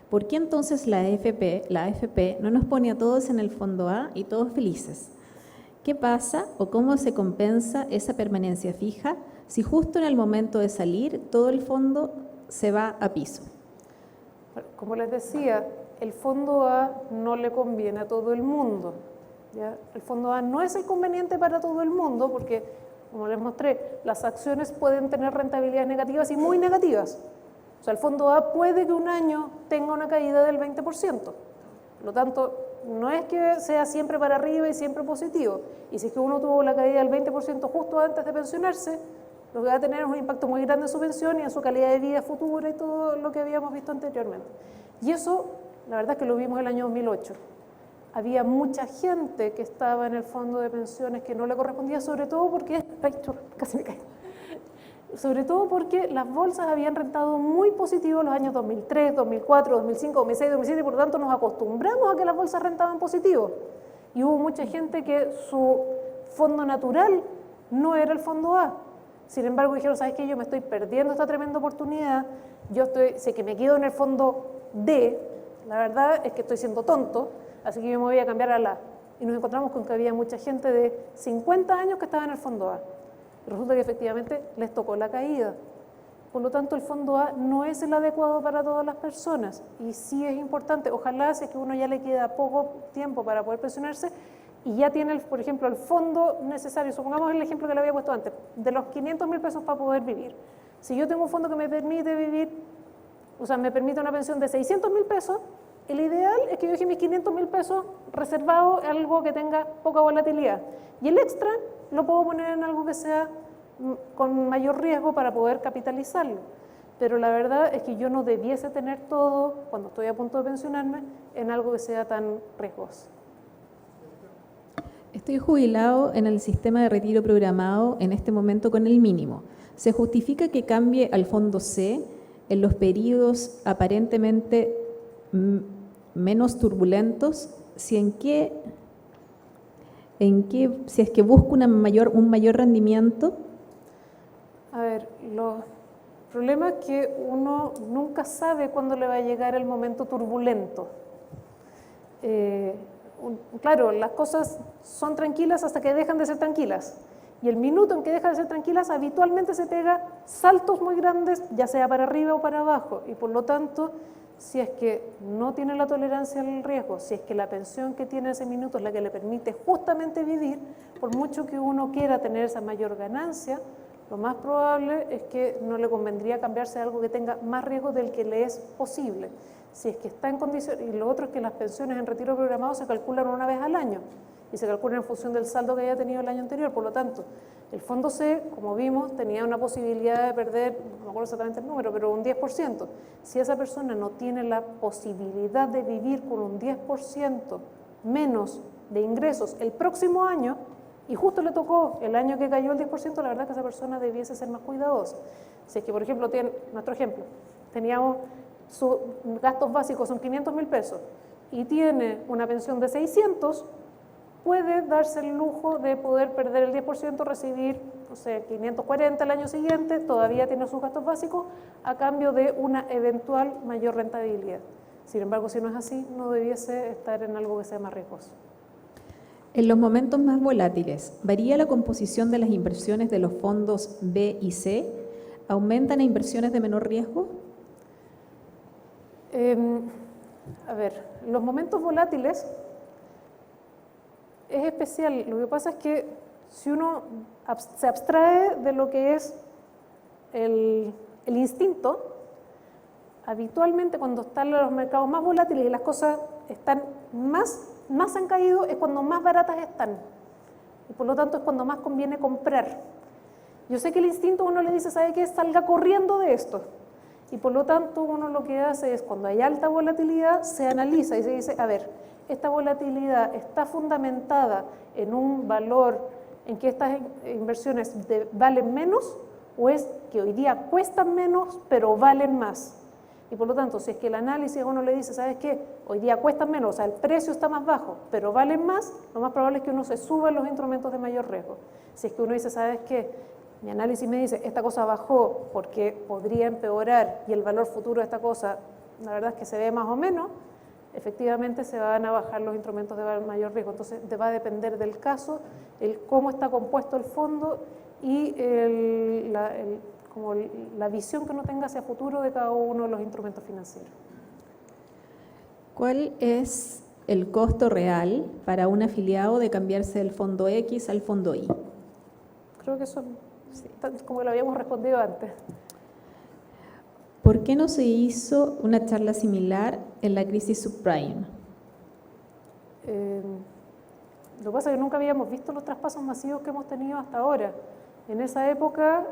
¿por qué entonces la AFP no nos pone a todos en el fondo A y todos felices? ¿Qué pasa o cómo se compensa esa permanencia fija si justo en el momento de salir todo el fondo se va a piso? Como les decía, el fondo A no le conviene a todo el mundo, ¿ya? El fondo A no es el conveniente para todo el mundo porque, como les mostré, las acciones pueden tener rentabilidades negativas y muy negativas. O sea, el fondo A puede que un año tenga una caída del 20%. Por lo tanto, no es que sea siempre para arriba y siempre positivo. Y si es que uno tuvo la caída del 20% justo antes de pensionarse, lo que va a tener es un impacto muy grande en su pensión y en su calidad de vida futura y todo lo que habíamos visto anteriormente. Y eso, la verdad es que lo vimos el año 2008. Había mucha gente que estaba en el fondo de pensiones que no le correspondía, sobre todo porque, casi me caí. Sobre todo porque las bolsas habían rentado muy positivo los años 2003, 2004, 2005, 2006, 2007 y por lo tanto nos acostumbramos a que las bolsas rentaban positivo. Y hubo mucha gente que su fondo natural no era el fondo A. Sin embargo dijeron, ¿sabes qué? Yo me estoy perdiendo esta tremenda oportunidad, sé que me quedo en el fondo D, la verdad es que estoy siendo tonto, así que yo me voy a cambiar a la. Y nos encontramos con que había mucha gente de 50 años que estaba en el fondo A. Y resulta que efectivamente les tocó la caída. Por lo tanto, el fondo A no es el adecuado para todas las personas. Y sí es importante, ojalá si es que uno ya le queda poco tiempo para poder pensionarse y ya tiene, por ejemplo, el fondo necesario, supongamos el ejemplo que le había puesto antes, de los 500.000 pesos para poder vivir. Si yo tengo un fondo que me permite vivir, o sea, me permite una pensión de 600.000 pesos, el ideal es que yo deje mis 500.000 pesos reservado en algo que tenga poca volatilidad. Y el extra lo puedo poner en algo que sea con mayor riesgo para poder capitalizarlo. Pero la verdad es que yo no debiese tener todo, cuando estoy a punto de pensionarme, en algo que sea tan riesgoso. Estoy jubilado en el sistema de retiro programado en este momento con el mínimo. ¿Se justifica que cambie al fondo C en los periodos aparentemente menos turbulentos? Si es que busco un mayor rendimiento. A ver, los problemas es que uno nunca sabe cuándo le va a llegar el momento turbulento. Claro, las cosas son tranquilas hasta que dejan de ser tranquilas. Y el minuto en que deja de ser tranquilas, habitualmente se pega saltos muy grandes, ya sea para arriba o para abajo. Y por lo tanto, si es que no tiene la tolerancia al riesgo, si es que la pensión que tiene ese minuto es la que le permite justamente vivir, por mucho que uno quiera tener esa mayor ganancia, lo más probable es que no le convendría cambiarse a algo que tenga más riesgo del que le es posible. Si es que está en condiciones, y lo otro es que las pensiones en retiro programado se calculan una vez al año y se calculan en función del saldo que haya tenido el año anterior. Por lo tanto, el fondo C, como vimos, tenía una posibilidad de perder, no me acuerdo exactamente el número, pero un 10%. Si esa persona no tiene la posibilidad de vivir con un 10% menos de ingresos el próximo año, y justo le tocó el año que cayó el 10%, la verdad es que esa persona debiese ser más cuidadosa. Si es que, por ejemplo, nuestro ejemplo, teníamos sus gastos básicos son 500.000 pesos y tiene una pensión de 600, puede darse el lujo de poder perder el 10%, recibir, no sé, 540 el año siguiente, todavía tiene sus gastos básicos, a cambio de una eventual mayor rentabilidad. Sin embargo, si no es así, no debiese estar en algo que sea más riesgoso. En los momentos más volátiles, ¿varía la composición de las inversiones de los fondos B y C? ¿Aumentan a inversiones de menor riesgo? A ver, los momentos volátiles es especial. Lo que pasa es que si uno se abstrae de lo que es el instinto, habitualmente cuando están los mercados más volátiles y las cosas están más han caído, es cuando más baratas están. Y por lo tanto es cuando más conviene comprar. Yo sé que el instinto uno le dice, ¿sabe qué? Salga corriendo de esto. Y por lo tanto uno lo que hace es, cuando hay alta volatilidad, se analiza y se dice, a ver, esta volatilidad está fundamentada en un valor en que estas inversiones valen menos, o es que hoy día cuestan menos pero valen más. Y por lo tanto, si es que el análisis uno le dice, ¿sabes qué? Hoy día cuestan menos, o sea, el precio está más bajo, pero valen más, lo más probable es que uno se suba en los instrumentos de mayor riesgo. Si es que uno dice, ¿sabes qué? Mi análisis me dice, esta cosa bajó porque podría empeorar y el valor futuro de esta cosa, la verdad es que se ve más o menos, efectivamente se van a bajar los instrumentos de mayor riesgo. Entonces, va a depender del caso, el cómo está compuesto el fondo y como la visión que uno tenga hacia futuro de cada uno de los instrumentos financieros. ¿Cuál es el costo real para un afiliado de cambiarse del fondo X al fondo Y? Creo que eso, sí, como lo habíamos respondido antes. ¿Por qué no se hizo una charla similar en la crisis subprime? Lo que pasa es que nunca habíamos visto los traspasos masivos que hemos tenido hasta ahora. En esa época,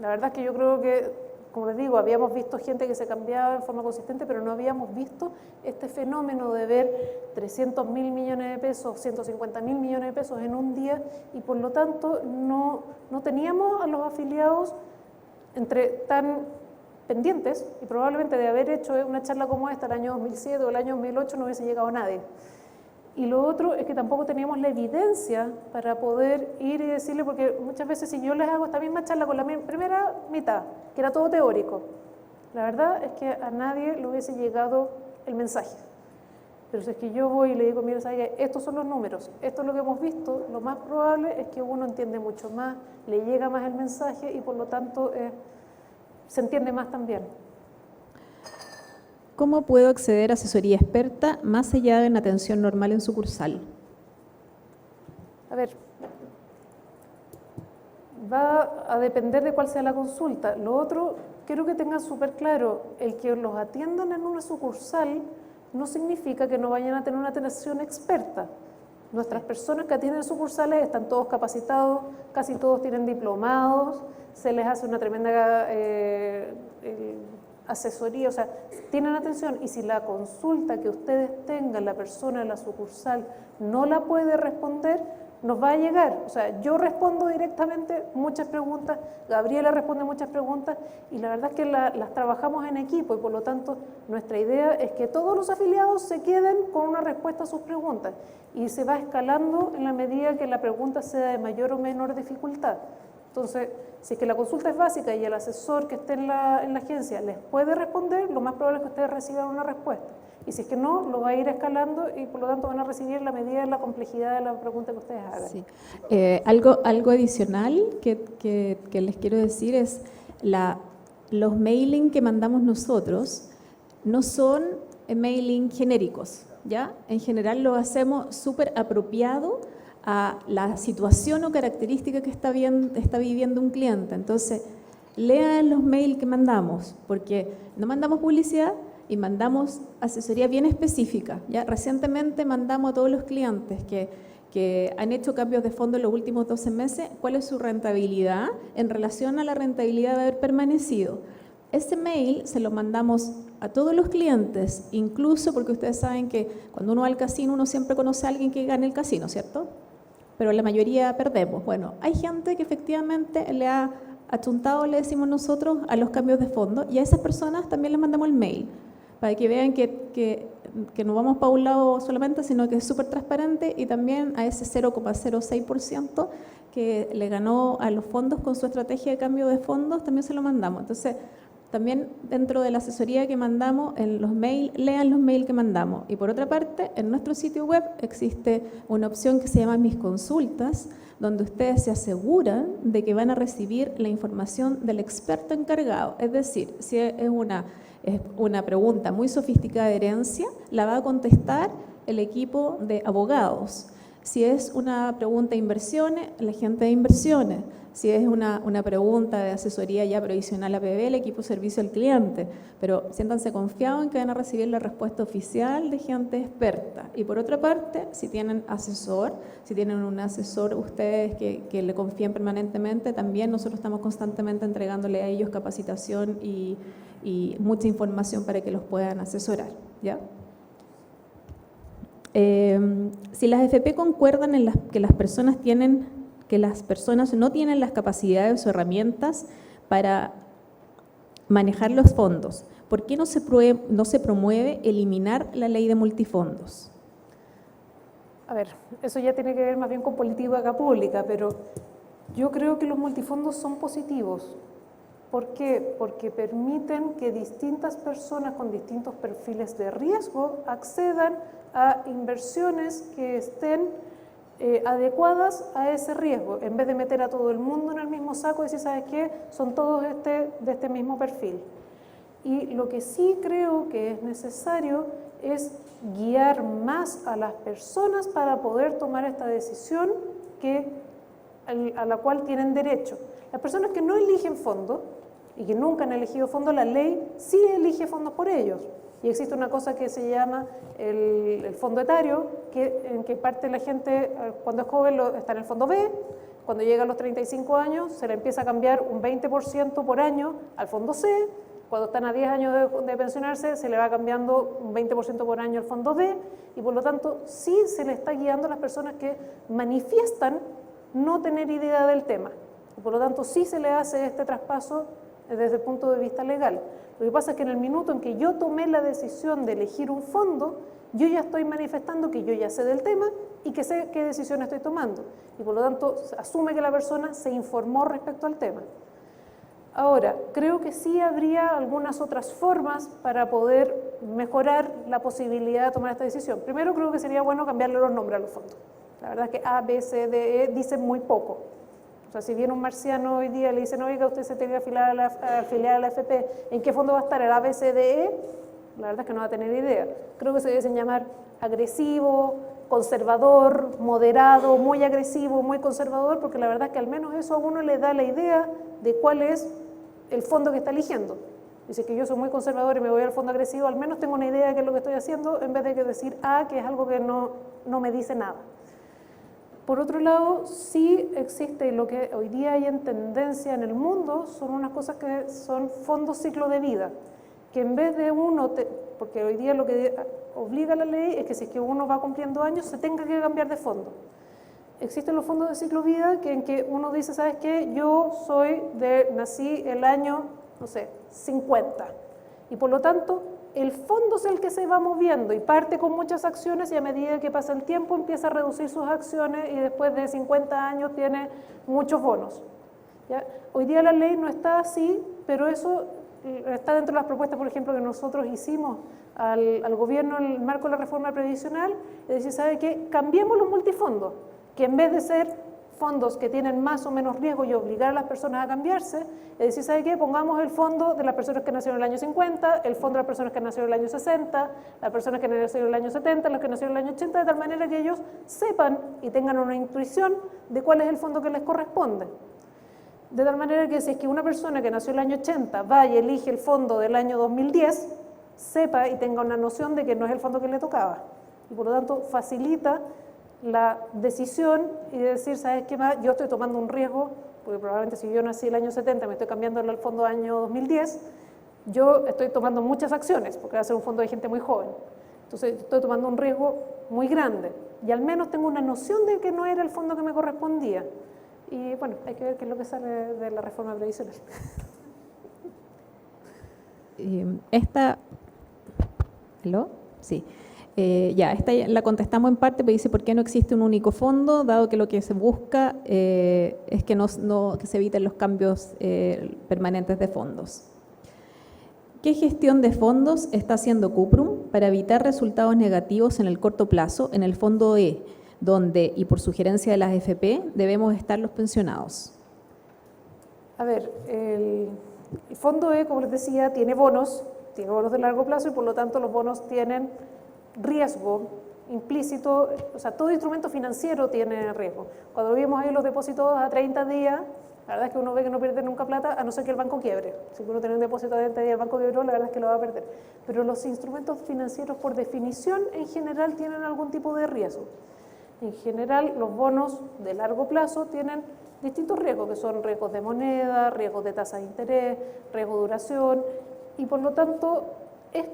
la verdad es que yo creo que, como les digo, habíamos visto gente que se cambiaba en forma consistente, pero no habíamos visto este fenómeno de ver 300.000 millones de pesos, 150.000 millones de pesos en un día, y por lo tanto no teníamos a los afiliados tan pendientes, y probablemente de haber hecho una charla como esta el año 2007 o el año 2008 no hubiese llegado nadie. Y lo otro es que tampoco teníamos la evidencia para poder ir y decirle, porque muchas veces si yo les hago esta misma charla con la primera mitad, que era todo teórico, la verdad es que a nadie le hubiese llegado el mensaje. Pero si es que yo voy y le digo, mira, ¿sabes? Estos son los números, esto es lo que hemos visto, lo más probable es que uno entiende mucho más, le llega más el mensaje y por lo tanto se entiende más también. ¿Cómo puedo acceder a asesoría experta más allá de una atención normal en sucursal? A ver, va a depender de cuál sea la consulta. Lo otro, quiero que tengan súper claro, el que los atiendan en una sucursal no significa que no vayan a tener una atención experta. Nuestras personas que atienden sucursales están todos capacitados, casi todos tienen diplomados, se les hace una tremenda asesoría, o sea, tienen atención, y si la consulta que ustedes tengan, la persona en la sucursal no la puede responder, nos va a llegar. O sea, yo respondo directamente muchas preguntas, Gabriela responde muchas preguntas, y la verdad es que las trabajamos en equipo, y por lo tanto nuestra idea es que todos los afiliados se queden con una respuesta a sus preguntas, y se va escalando en la medida que la pregunta sea de mayor o menor dificultad. Entonces, si es que la consulta es básica y el asesor que esté en la agencia les puede responder, lo más probable es que ustedes reciban una respuesta. Y si es que no, lo va a ir escalando y por lo tanto van a recibir la medida de la complejidad de la pregunta que ustedes hagan. Sí. Algo adicional que les quiero decir es los mailing que mandamos nosotros no son mailing genéricos, ¿ya? En general lo hacemos súper apropiado a la situación o característica que está viviendo un cliente. Entonces, lean los mails que mandamos, porque no mandamos publicidad y mandamos asesoría bien específica. ¿Ya? Recientemente mandamos a todos los clientes que han hecho cambios de fondo en los últimos 12 meses, cuál es su rentabilidad en relación a la rentabilidad de haber permanecido. Ese mail se lo mandamos a todos los clientes, incluso porque ustedes saben que cuando uno va al casino, uno siempre conoce a alguien que gane el casino, ¿cierto? Pero la mayoría perdemos. Bueno, hay gente que efectivamente le ha achuntado, le decimos nosotros, a los cambios de fondo, y a esas personas también les mandamos el mail, para que vean que que no vamos para un lado solamente, sino que es súper transparente, y también a ese 0,06% que le ganó a los fondos con su estrategia de cambio de fondos, también se lo mandamos. Entonces, también dentro de la asesoría que mandamos, en los mails, lean los mails que mandamos. Y por otra parte, en nuestro sitio web existe una opción que se llama Mis Consultas, donde ustedes se aseguran de que van a recibir la información del experto encargado. Es decir, si es una pregunta muy sofisticada de herencia, la va a contestar el equipo de abogados. Si es una pregunta de inversiones, la gente de inversiones. Si es una pregunta de asesoría ya previsional APB, el equipo de servicio al cliente. Pero siéntanse confiados en que van a recibir la respuesta oficial de gente experta. Y por otra parte, si tienen asesor, si tienen un asesor ustedes que le confíen permanentemente, también nosotros estamos constantemente entregándole a ellos capacitación y mucha información para que los puedan asesorar, ¿ya? Si las FP concuerdan en que las personas no tienen las capacidades o herramientas para manejar los fondos, ¿por qué no se promueve eliminar la ley de multifondos? A ver, eso ya tiene que ver más bien con política pública, pero yo creo que los multifondos son positivos. ¿Por qué? Porque permiten que distintas personas con distintos perfiles de riesgo accedan a inversiones que estén adecuadas a ese riesgo, en vez de meter a todo el mundo en el mismo saco y decir, ¿sabes qué? Son todos de este mismo perfil. Y lo que sí creo que es necesario es guiar más a las personas para poder tomar esta decisión a la cual tienen derecho. Las personas que no eligen fondos y que nunca han elegido fondos, la ley sí elige fondos por ellos. Y existe una cosa que se llama el fondo etario, en que parte la gente, cuando es joven, está en el fondo B, cuando llega a los 35 años, se le empieza a cambiar un 20% por año al fondo C, cuando están a 10 años de pensionarse, se le va cambiando un 20% por año al fondo D, y por lo tanto, sí se le está guiando a las personas que manifiestan no tener idea del tema. Y por lo tanto, sí se le hace este traspaso desde el punto de vista legal. Lo que pasa es que en el minuto en que yo tomé la decisión de elegir un fondo, yo ya estoy manifestando que yo ya sé del tema y que sé qué decisión estoy tomando. Y por lo tanto, asume que la persona se informó respecto al tema. Ahora, creo que sí habría algunas otras formas para poder mejorar la posibilidad de tomar esta decisión. Primero, creo que sería bueno cambiarle los nombres a los fondos. La verdad es que A, B, C, D, E dicen muy poco. O sea, si viene un marciano hoy día y le dicen, oiga, usted se tiene que afiliar a la FP, ¿en qué fondo va a estar? ¿El A, B, C, D, E? La verdad es que no va a tener idea. Creo que se deben llamar agresivo, conservador, moderado, muy agresivo, muy conservador, porque la verdad es que al menos eso a uno le da la idea de cuál es el fondo que está eligiendo. Dice que yo soy muy conservador y me voy al fondo agresivo, al menos tengo una idea de qué es lo que estoy haciendo, en vez de decir A, que es algo que no me dice nada. Por otro lado, sí existe lo que hoy día hay en tendencia en el mundo, son unas cosas que son fondos ciclo de vida, que en vez de porque hoy día lo que obliga la ley es que si es que uno va cumpliendo años, se tenga que cambiar de fondo. Existen los fondos de ciclo de vida en que uno dice, ¿sabes qué? Yo nací el año, no sé, 50, y por lo tanto, el fondo es el que se va moviendo y parte con muchas acciones y a medida que pasa el tiempo empieza a reducir sus acciones y después de 50 años tiene muchos bonos. ¿Ya? Hoy día la ley no está así, pero eso está dentro de las propuestas, por ejemplo, que nosotros hicimos al gobierno en el marco de la reforma previsional, es decir, ¿sabe qué? Cambiemos los multifondos, que en vez de ser fondos que tienen más o menos riesgo y obligar a las personas a cambiarse, es decir, ¿sabe qué? Pongamos el fondo de las personas que nacieron en el año 50, el fondo de las personas que nacieron en el año 60, las personas que nacieron en el año 70, los que nacieron en el año 80, de tal manera que ellos sepan y tengan una intuición de cuál es el fondo que les corresponde. De tal manera que si es que una persona que nació en el año 80 va y elige el fondo del año 2010, sepa y tenga una noción de que no es el fondo que le tocaba. Y por lo tanto facilita la decisión y decir, ¿sabes qué más? Yo estoy tomando un riesgo, porque probablemente si yo nací el año 70 me estoy cambiando al fondo año 2010, yo estoy tomando muchas acciones, porque va a ser un fondo de gente muy joven. Entonces estoy tomando un riesgo muy grande y al menos tengo una noción de que no era el fondo que me correspondía. Y bueno, hay que ver qué es lo que sale de la reforma previsional. ¿Aló? Sí. Esta la contestamos en parte, pero dice por qué no existe un único fondo, dado que lo que se busca es que, que se eviten los cambios permanentes de fondos. ¿Qué gestión de fondos está haciendo Cuprum para evitar resultados negativos en el corto plazo en el fondo E, donde, y por sugerencia de las AFP, debemos estar los pensionados? A ver, el fondo E, como les decía, tiene bonos de largo plazo y por lo tanto los bonos tienen riesgo implícito, o sea, todo instrumento financiero tiene riesgo. Cuando vimos ahí los depósitos a 30 días, la verdad es que uno ve que no pierde nunca plata, a no ser que el banco quiebre. Si uno tiene un depósito a 30 días y el banco quebró, la verdad es que lo va a perder. Pero los instrumentos financieros, por definición, en general tienen algún tipo de riesgo. En general, los bonos de largo plazo tienen distintos riesgos, que son riesgos de moneda, riesgos de tasa de interés, riesgo de duración, y por lo tanto es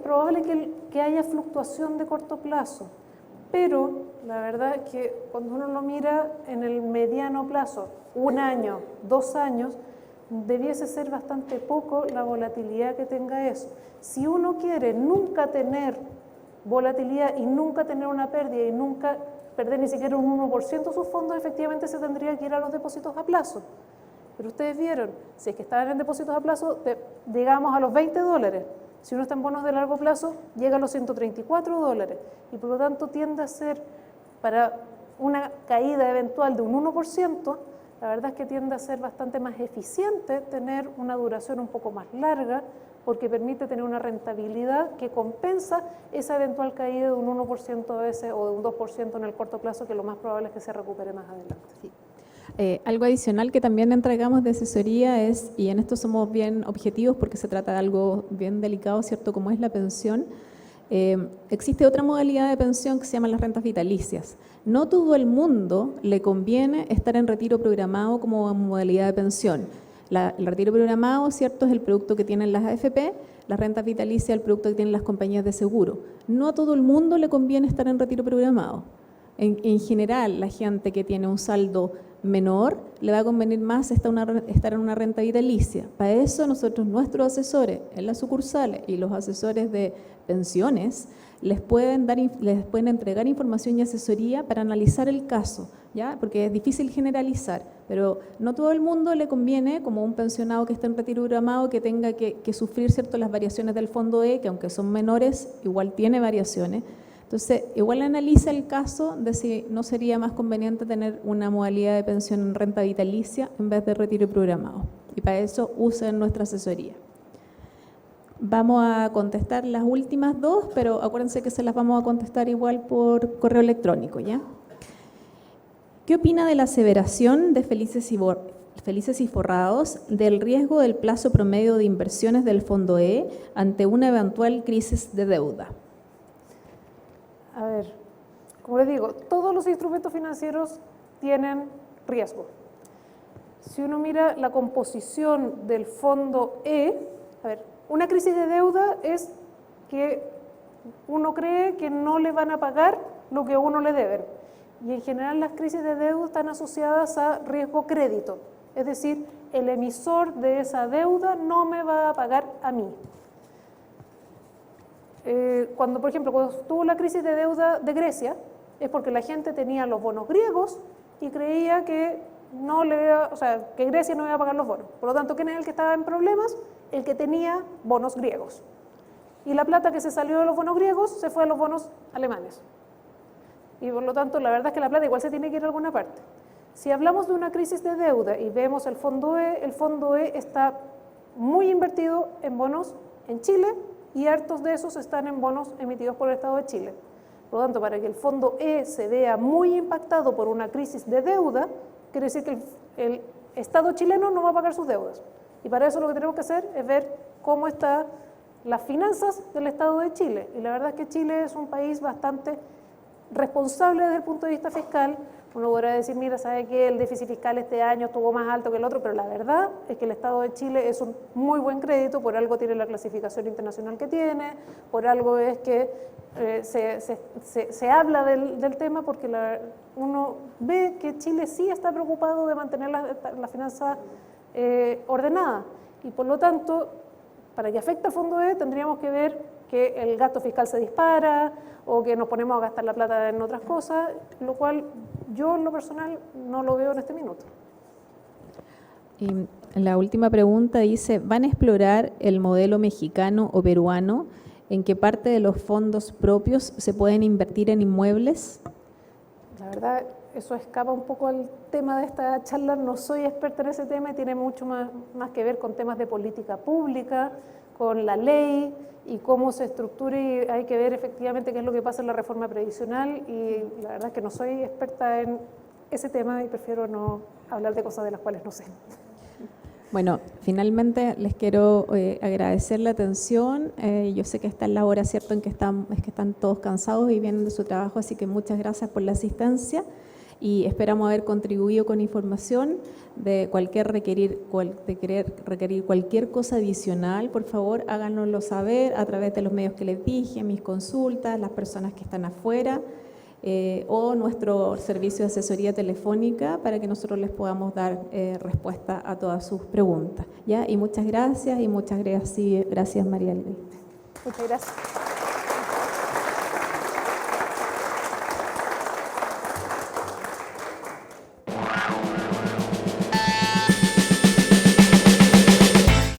probable que haya fluctuación de corto plazo. Pero la verdad es que cuando uno lo mira en el mediano plazo, 1 año, 2 años, debiese ser bastante poco la volatilidad que tenga eso. Si uno quiere nunca tener volatilidad y nunca tener una pérdida y nunca perder ni siquiera un 1% de sus fondos, efectivamente se tendría que ir a los depósitos a plazo. Pero ustedes vieron, si es que estaban en depósitos a plazo, digamos a los $20. Si uno está en bonos de largo plazo, llega a los $134 y por lo tanto tiende a ser, para una caída eventual de un 1%, la verdad es que tiende a ser bastante más eficiente tener una duración un poco más larga porque permite tener una rentabilidad que compensa esa eventual caída de un 1% a veces o de un 2% en el corto plazo, que lo más probable es que se recupere más adelante. Sí. Algo adicional que también entregamos de asesoría es, y en esto somos bien objetivos porque se trata de algo bien delicado, ¿cierto?, como es la pensión. Existe otra modalidad de pensión que se llama las rentas vitalicias. No todo el mundo le conviene estar en retiro programado como modalidad de pensión. El retiro programado, ¿cierto?, es el producto que tienen las AFP, las rentas vitalicias el producto que tienen las compañías de seguro. No a todo el mundo le conviene estar en retiro programado. En general, la gente que tiene un saldo menor le va a convenir más estar en una renta vitalicia. Para eso nosotros, nuestros asesores en las sucursales y los asesores de pensiones, les pueden entregar información y asesoría para analizar el caso, ¿ya? Porque es difícil generalizar, pero no todo el mundo le conviene, como un pensionado que está en retiro programado, que tenga que sufrir, ¿cierto?, las variaciones del fondo E, que aunque son menores, igual tiene variaciones. Entonces, igual analiza el caso de si no sería más conveniente tener una modalidad de pensión en renta vitalicia en vez de retiro programado. Y para eso usen nuestra asesoría. Vamos a contestar las últimas dos, pero acuérdense que se las vamos a contestar igual por correo electrónico, ¿ya? ¿Qué opina de la aseveración de Felices y Forrados del riesgo del plazo promedio de inversiones del fondo E ante una eventual crisis de deuda? A ver, como les digo, todos los instrumentos financieros tienen riesgo. Si uno mira la composición del fondo E, a ver, una crisis de deuda es que uno cree que no le van a pagar lo que a uno le deben. Y en general las crisis de deuda están asociadas a riesgo crédito. Es decir, el emisor de esa deuda no me va a pagar a mí. Por ejemplo, cuando tuvo la crisis de deuda de Grecia, es porque la gente tenía los bonos griegos y creía que que Grecia no iba a pagar los bonos. Por lo tanto, ¿quién es el que estaba en problemas? El que tenía bonos griegos. Y la plata que se salió de los bonos griegos se fue a los bonos alemanes. Y por lo tanto, la verdad es que la plata igual se tiene que ir a alguna parte. Si hablamos de una crisis de deuda y vemos el fondo E está muy invertido en bonos en Chile y hartos de esos están en bonos emitidos por el Estado de Chile. Por lo tanto, para que el fondo E se vea muy impactado por una crisis de deuda, quiere decir que el Estado chileno no va a pagar sus deudas. Y para eso lo que tenemos que hacer es ver cómo están las finanzas del Estado de Chile. Y la verdad es que Chile es un país bastante responsable desde el punto de vista fiscal. Uno podrá decir, mira, ¿sabe qué? El déficit fiscal este año estuvo más alto que el otro, pero la verdad es que el Estado de Chile es un muy buen crédito, por algo tiene la clasificación internacional que tiene, por algo es que se habla del tema, porque uno ve que Chile sí está preocupado de mantener la finanza ordenada. Y por lo tanto, para que afecte al fondo E, tendríamos que ver que el gasto fiscal se dispara o que nos ponemos a gastar la plata en otras cosas, lo cual yo en lo personal no lo veo en este minuto. Y la última pregunta dice, ¿van a explorar el modelo mexicano o peruano? ¿En qué parte de los fondos propios se pueden invertir en inmuebles? La verdad, eso escapa un poco al tema de esta charla. No soy experta en ese tema y tiene mucho más que ver con temas de política pública, con la ley y cómo se estructura, y hay que ver efectivamente qué es lo que pasa en la reforma previsional, y la verdad es que no soy experta en ese tema y prefiero no hablar de cosas de las cuales no sé. Bueno, finalmente les quiero agradecer la atención. Yo sé que está en la hora, ¿cierto?, en que están todos cansados y vienen de su trabajo, así que muchas gracias por la asistencia y esperamos haber contribuido con información de querer requerir cualquier cosa adicional. Por favor, háganoslo saber a través de los medios que les dije, mis consultas, las personas que están afuera. O nuestro servicio de asesoría telefónica para que nosotros les podamos dar respuesta a todas sus preguntas. ¿Ya? Y muchas gracias María Elvira. Muchas gracias.